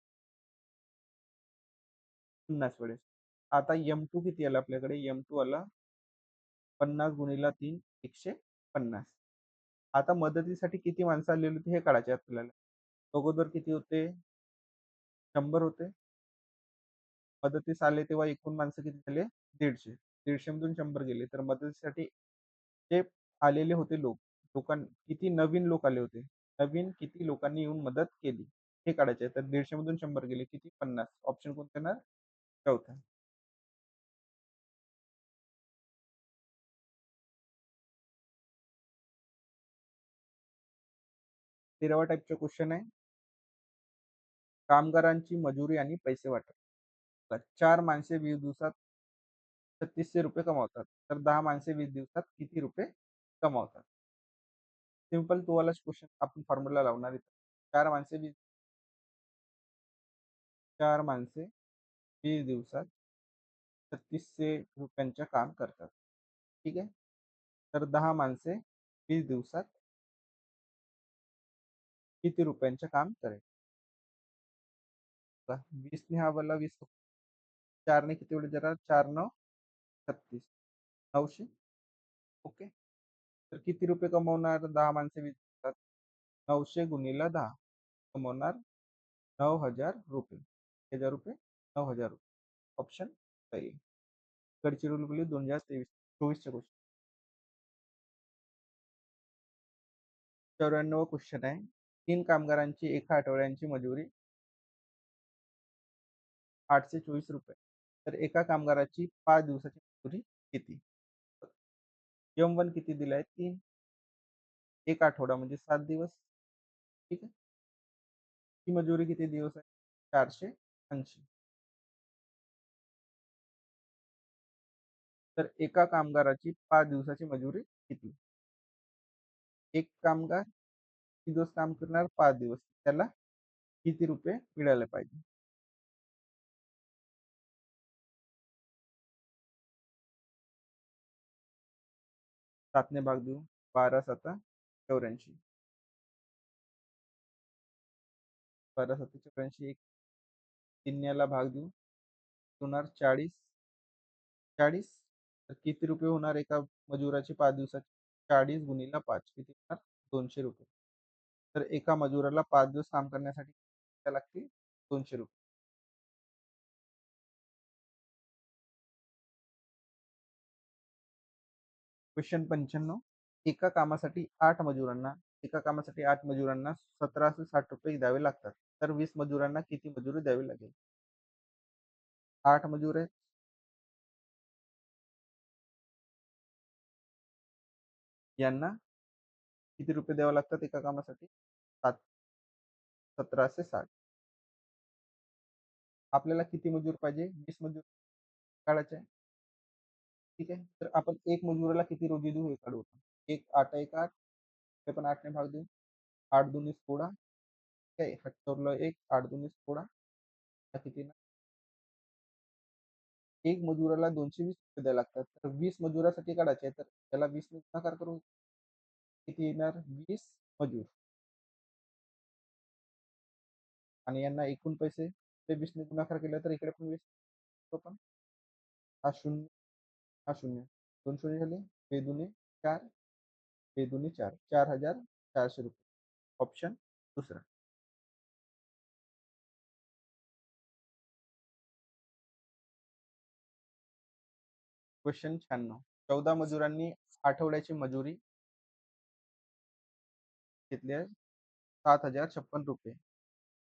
50 वेळेस. आता M2 किती आला आपल्याकडे? M2 आला 50 गुणिले 3 150. आता मदतीसाठी किती माणसं आलेली होती हे काढायचे आहे आपल्याला. अगोदर किती होते? 100 होते. मदतीस आले तेव्हा एकूण माणसं किती झाले? 150. 150 मधून 100 गेले. तर मदतीसाठी जे आलेले होते लोक, किती नवीन लोक आले होते. नवीन किती लोकांनी येऊन मदत केली हे काढायचे आहे. तर 150 मधून 100 गेले किती? 50. ऑप्शन कोणता येणार? चौथा. 13वा टाइपचा क्वेश्चन आहे. कामगारांची मजुरी आणि पैसे वाटप. तर 4 माणसे 20 दिवसात ₹3600 कमावतात. तर 10 माणसे 20 दिवसात किती रुपये कमावतात? सिंपल तो वालाच क्वेश्चन आपण फॉर्म्युला लावणार आहे. 4 माणसे 20 दिवसात ₹3600 काम करतात. ठीक आहे. तर 10 माणसे 20 दिवसात किती रुपयांचे काम करेल? 20 ने हा वाला 20 4 ने किती वेळेस देणार? 4 9 36 900. ओके. तर किती रुपये कमवणार 10 माणसे 20 दिवसात? 900 गुणिले 10 कमवणार ₹9000. हजार रुपये 9000 रुपये. ऑप्शन सही. गडचिरोली 2023 24चे क्वेश्चन. 94 क्वेश्चन आहे. 3 कामगारांची एका आठवड्याची मजुरी ₹824. तर एका कामगाराची 5 दिवसाची मजुरी किती? M1 किती दिलाय? 3. एक आठवडा म्हणजे 7 दिवस. ठीक आहे. ती मजुरी किती दिवस आहे? 480. तर एका कामगाराची 5 दिवसाची मजुरी किती? एक कामगार किती दिवस काम करणार? 5 दिवस. त्याला किती रुपये मिळाले पाहिजे? 7 ने भाग देऊ. 12 7 84. 12 7 84. 3 याला भाग देऊ. होणार 40. 40. तर किती रुपये होणार एका मजुराचे 5 दिवसाचे? 40 गुणिले 5 किती होणार? ₹200. तर एका मजुराला 5 दिवस काम करण्यासाठी किती लागतील? ₹200. क्वेश्चन 95. एका कामासाठी 8 मजुरांना ₹1760 द्यावे लागतात. तर 20 मजुरांना किती मजुरी द्यावी लागेल? 8 मजूर आहेत. यांना किती रुपये द्यावे लागतात एका कामासाठी? 1760. आपल्याला किती मजूर पाहिजे? 20 मजूर काढायचे आहे. ठीक आहे. तर आपण एक मजुराला किती रोजी देऊ हे काढू. 1 8 1 8. हे पण 8 ने भाग देऊ. 8 दुनी 16. ठीक आहे. 78 1 8 दुनी 16. आता किती ना? एक मजुराला ₹220 द्यावे लागतात. तर 20 मजुरासाठी काढायचे आहे. तर त्याला 20 ने गुणाकार करू. किती येणार? 20 मजूर. आणि यांना एकूण पैसे ते 20 ने गुणाकार केले तर इकडे पण 20 पण हा 0 हा 0. 2 शून्य झाले. बेदुने 4 बेदुने 4 ₹4400. ऑप्शन दुसरा. क्वेश्चन 96. 14 मजुरांनी आठवड्याची मजुरी घेतली आहे ₹7056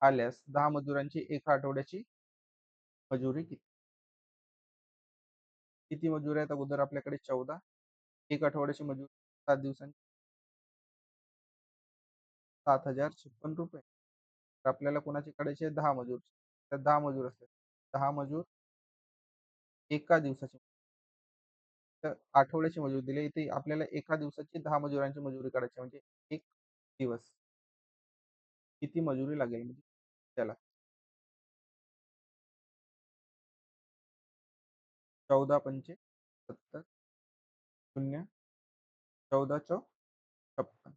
आल्यास 10 मजुरांची एका आठवड्याची मजुरी किती? किती मजूर आहेत अगोदर आपल्याकडे? 14. एक आठवड्याची मजुरी 7 दिवसांची ₹7056. तर आपल्याला कोणाची काढायची आहे? 10 मजूर. तर 10 मजूर असतात. 10 मजूर एका दिवसाची. तर आठवड्याची मजुरी दिली. इथे आपल्याला एका दिवसाची 10 मजुरांची मजुरी काढायची आहे. म्हणजे 1 दिवस किती मजुरी लागेल म्हणजे त्याला 14 पंचे 70 शून्य 14 चौक 56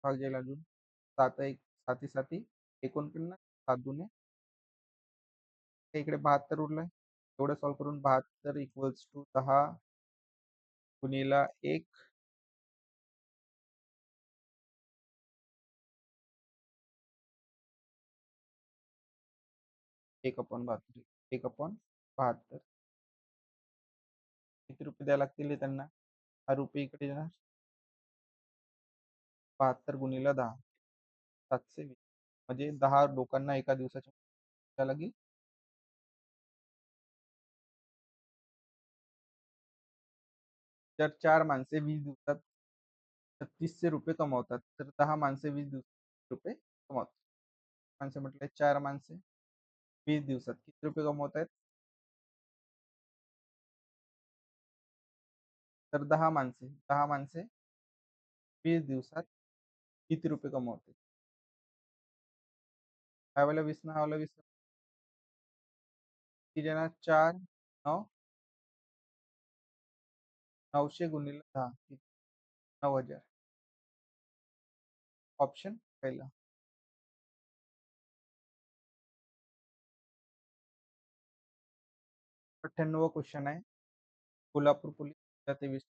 भाग जाईल अजून 7 एक साती साती 49 7 दुने इकडे 72 उरलाय. एवढं सॉल्व्ह करून 72 इक्वल्स टू 10 गुणिला 1 1 अपॉन 72 1 अपॉन 72 किती रुपये द्यावे लागतील हे त्यांना हा रुपये इकडे येणार 72 गुणिला 10 720 म्हणजे 10 लोकांना एका दिवसाच्या द्यावं लागेल. जर 4 माणसे 20 दिवसात 3600 रुपये कमावतात तर 10 माणसे 20 दिवसात रुपये कमावतात. माणसे म्हटले 4 माणसे 20 दिवसात किती रुपये कमवत आहेत तर 10 माणसे 20 दिवसात किती रुपये कमवते हा वाला 20 ना हा वाला 20 किती जण 4 9 900 गुणिले 10 9,000 ऑप्शन पहिला 98वा क्वेश्चन आहे कोल्हापूर पोलीस 23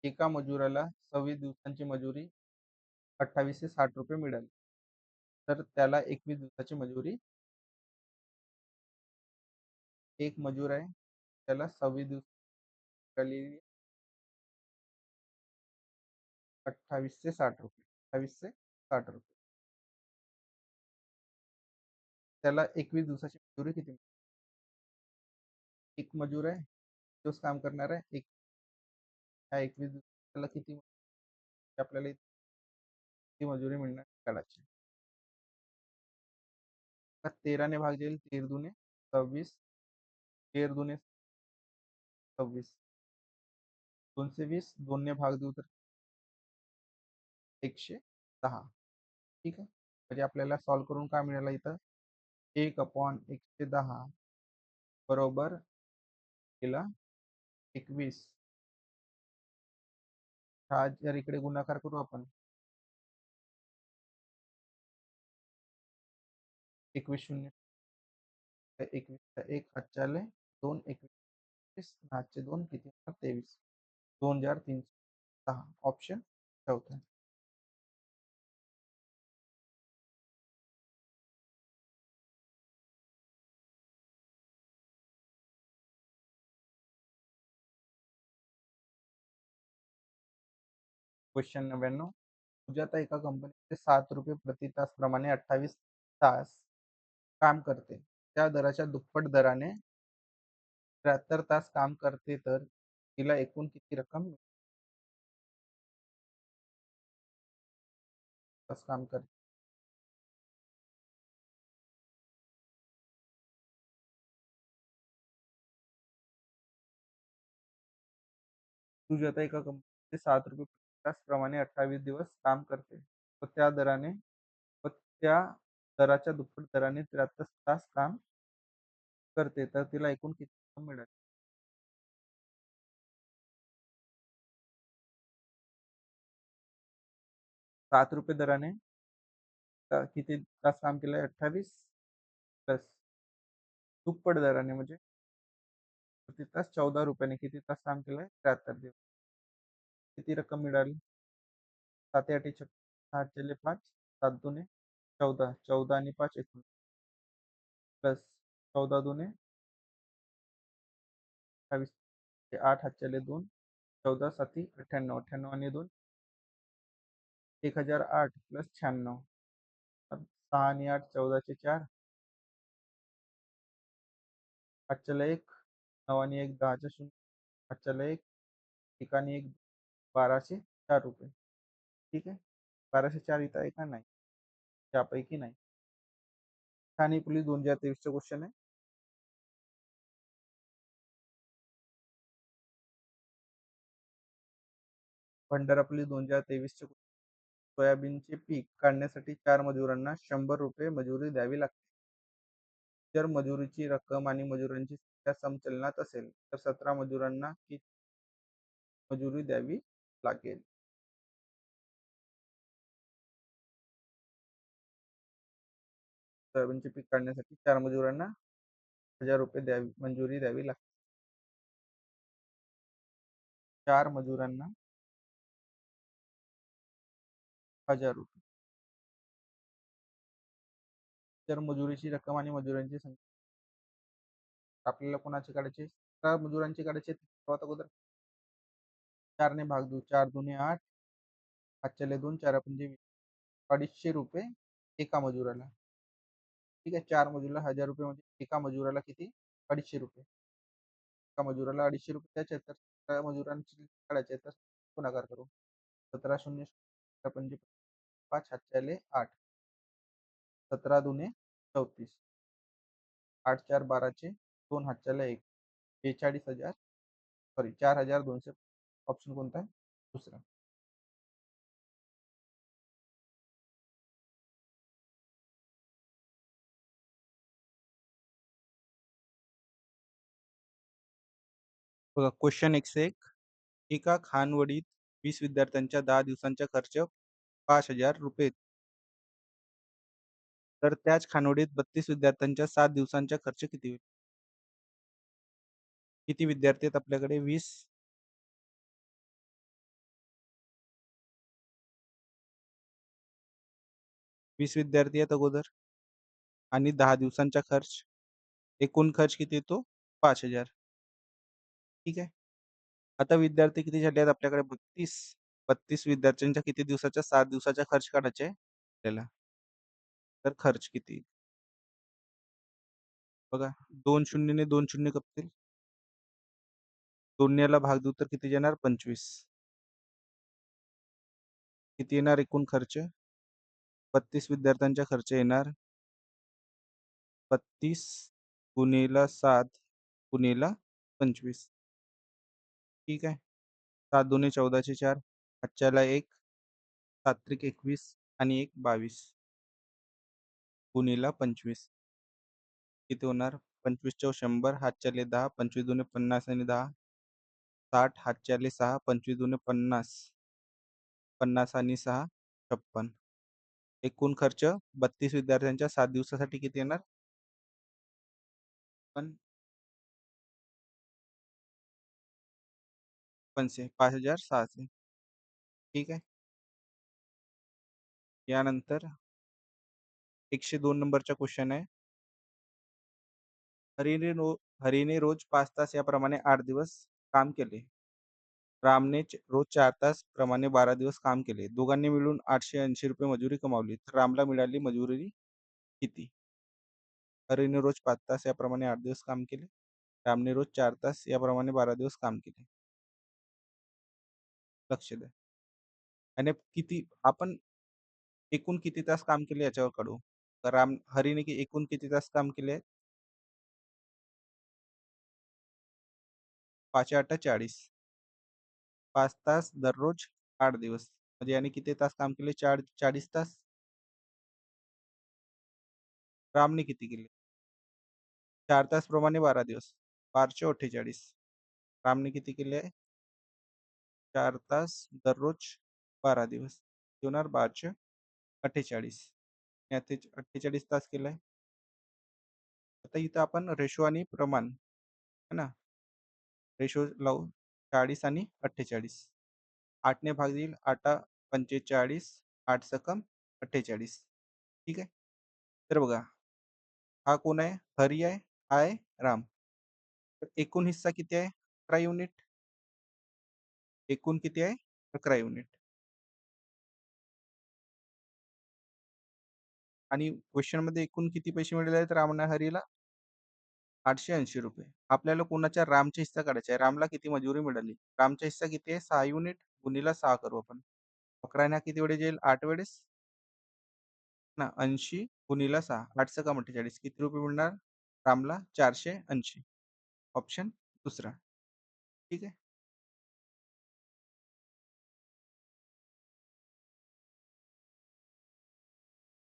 एका मजुराला 26 दिवसांची मजुरी 2860 रुपये मिळाली तर त्याला 21 दिवसाची मजुरी एक मजूर आहे त्याला 26 दिवस मिळालेली 2860 रुपये 2860 रुपये त्याला 21 दिवसाची मजुरी किती एक मजूर आहे तोच काम करणार आहे एक ह्या 21 दिवसाला किती आपल्याला किती मजुरी मिळणार काढायची 13 ने भाग जाईल 13 दुने 26 13 दुने 26 220 2 ने भाग देऊ तर 110 ठीक आहे म्हणजे आपल्याला सॉल्व्ह करून काय मिळालं इथं 1/110 बरोबर केला 21 हा जर इकडे गुणाकार करू आपण 21 शून्य 21 एक हातच्याले 2 21 हातचे 2 किती 23 2310 ऑप्शन चौथा क्वेश्चन 99 सुजाता एका कंपनीमध्ये 7 रुपये प्रति तास प्रमाणे 28 तास काम करते त्या दराच्या दुप्पट दराने 73 तास काम करते तर तिला एकूण किती रक्कम तास काम करते सुजाता एका कंपनीमध्ये 7 रुपये प्रति तास प्रमाणे 28 दिवस काम करते व त्या दराच्या दुप्पट दराने 73 तास काम करते तर तिला एकूण किती रक्कम मिळेल 7 रुपये दराने किती तास काम केलंय 28 प्लस दुप्पट दराने म्हणजे प्रति तास 14 रुपयाने किती तास काम केलंय 73 दिवस किती रक्कम मिळाली 7 8 6 चले 5 7 दुने 14 14 आणि 5 19 प्लस 14 दुने 28 8 हात चले 2 14 साती 98 98 आणि 2 1008 प्लस 96 6 आणि 8 14 4 5 1 9 आणि 1 10 शून्य 5 1 ठिकाणी 1 1204 रुपये ठीक आहे 1204 इथं आहे का नाही त्यापैकी नाही ठाणे पोलीस 2023 क्वेश्चन आहे भंडारापल्ली 2023चे सोयाबीनचे पीक काढण्यासाठी 4 मजुरांना ₹100 मजुरी द्यावी लागते. जर मजुरीची रक्कम आणि मजुरांची संख्या समचलनात असेल, तर 17 मजुरांना किती मजुरी द्यावी लागेल? सोयाबीनचे पीक काढण्यासाठी 4 मजुरांना ₹1000 मंजुरी द्यावी लागते. 4 मजुरांना ₹1000. जर मजुरीची रक्कम आणि मजुरांची संख्या आपल्याला कोणाचे काढायचे? 17 मजुरांचे काढायचे सर्वात अगोदर 4 ने भाग देऊ. 4 दुने 8, 5 2, 4 पंजे 20. ₹250 एका मजुराला. ठीक आहे. 4 मजुराला ₹1000 म्हणजे एका मजुराला किती? ₹250. एका मजुराला ₹250 द्यायचे तर 17 मजुरांची काढायचे तर गुणाकार करू. 17 शून्य 17 पंजे 5 हातच्याले 8. 17 दुने 34. 8 4 12चे 2 हातच्याला 1. 46,000 सॉरी 4,200. ऑप्शन कोणता आहे? दुसरा. बघा क्वेश्चन 101. एका खानवडीत 20 विद्यार्थ्यांच्या 10 दिवसांचा खर्च ₹5,000. तर त्याच खानवडीत 32 विद्यार्थ्यांच्या 7 दिवसांचा खर्च किती होईल? किती विद्यार्थी आहेत आपल्याकडे? 20 विद्यार्थी आहेत अगोदर आणि 10 दिवसांचा खर्च. एकूण खर्च किती येतो? 5,000. ठीक आहे. आता विद्यार्थी किती झाले आहेत आपल्याकडे? 32. 32 विद्यार्थ्यांच्या किती दिवसाचा? 7 दिवसाचा खर्च काढायचा आहे आपल्याला. तर खर्च किती? बघा 2 शून्यने 2 शून्य कपतील. 2 याला भाग देऊ तर किती येणार? 25. किती येणार एकूण खर्च? 32 विद्यार्थ्यांचा खर्च येणार 32 गुणिले 7 गुणिले 25. ठीक आहे. 7 दुने 14चे 4. हातच्याला 1. 7 त्रिक 21 आणि 1 22 गुणिले 25. किती होणार? 25 चौ 100. हातच्याले 10. 25 दुने 50 आणि 10. 60. हातच्याले 6. 25 दुने 50. 50 आणि 6 56. एकूण खर्च 32 विद्यार्थ्यांच्या 7 दिवसासाठी किती येणार? पण 5,600. ठीक आहे. यानंतर 102 नंबरचा क्वेश्चन आहे. हरीने रोज 5 तास याप्रमाणे 8 दिवस काम केले. रामने रोज 4 तास प्रमाणे 12 दिवस काम केले. दोघांनी मिळून ₹880 मजुरी कमावली. तर रामला मिळाली मजुरी किती? हरीने रोज 5 तास याप्रमाणे 8 दिवस काम केले. रामने रोज 4 तास याप्रमाणे 12 दिवस काम केले. लक्ष द्या. आणि किती आपण एकूण किती तास काम केले याच्यावर काढू. तर हरीने एकूण किती तास काम केले? 5 8 40. 5 तास दररोज 8 दिवस. म्हणजे याने किती तास काम केले? 40 तास. रामने किती केले? 4 तास प्रमाणे 12 दिवस. 12 48. रामने किती केले? 4 तास दररोज 12 दिवस. होणार 12 48. यात 48 तास केलाय. आता इथं आपण रेशो आणि प्रमाण है ना, रेशो लावू 40 आणि 48. 8 ने भाग देईल. 8 45. 8 सकम 48. ठीक आहे. तर बघा हा कोण आहे? हरी आहे. हा आहे राम. तर एकूण हिस्सा किती आहे? 11 युनिट. एकूण किती आहे? 11 युनिट. आणि क्वेश्चन मध्ये एकूण किती पैसे मिळाले आहेत रामना हरीला? ₹880. आपल्याला कोणाच्या? रामचा हिस्सा काढायचा आहे. रामला किती मजुरी मिळाली? रामचा हिस्सा किती आहे? 6 युनिट गुणिले 6 करू आपण. 11 ह्या किती वेळेस येईल? 8 वेळेस ना. 80 गुणिले 6. 8 सका 48. किती रुपये मिळणार? रामला 480. ऑप्शन दुसरा. ठीक आहे.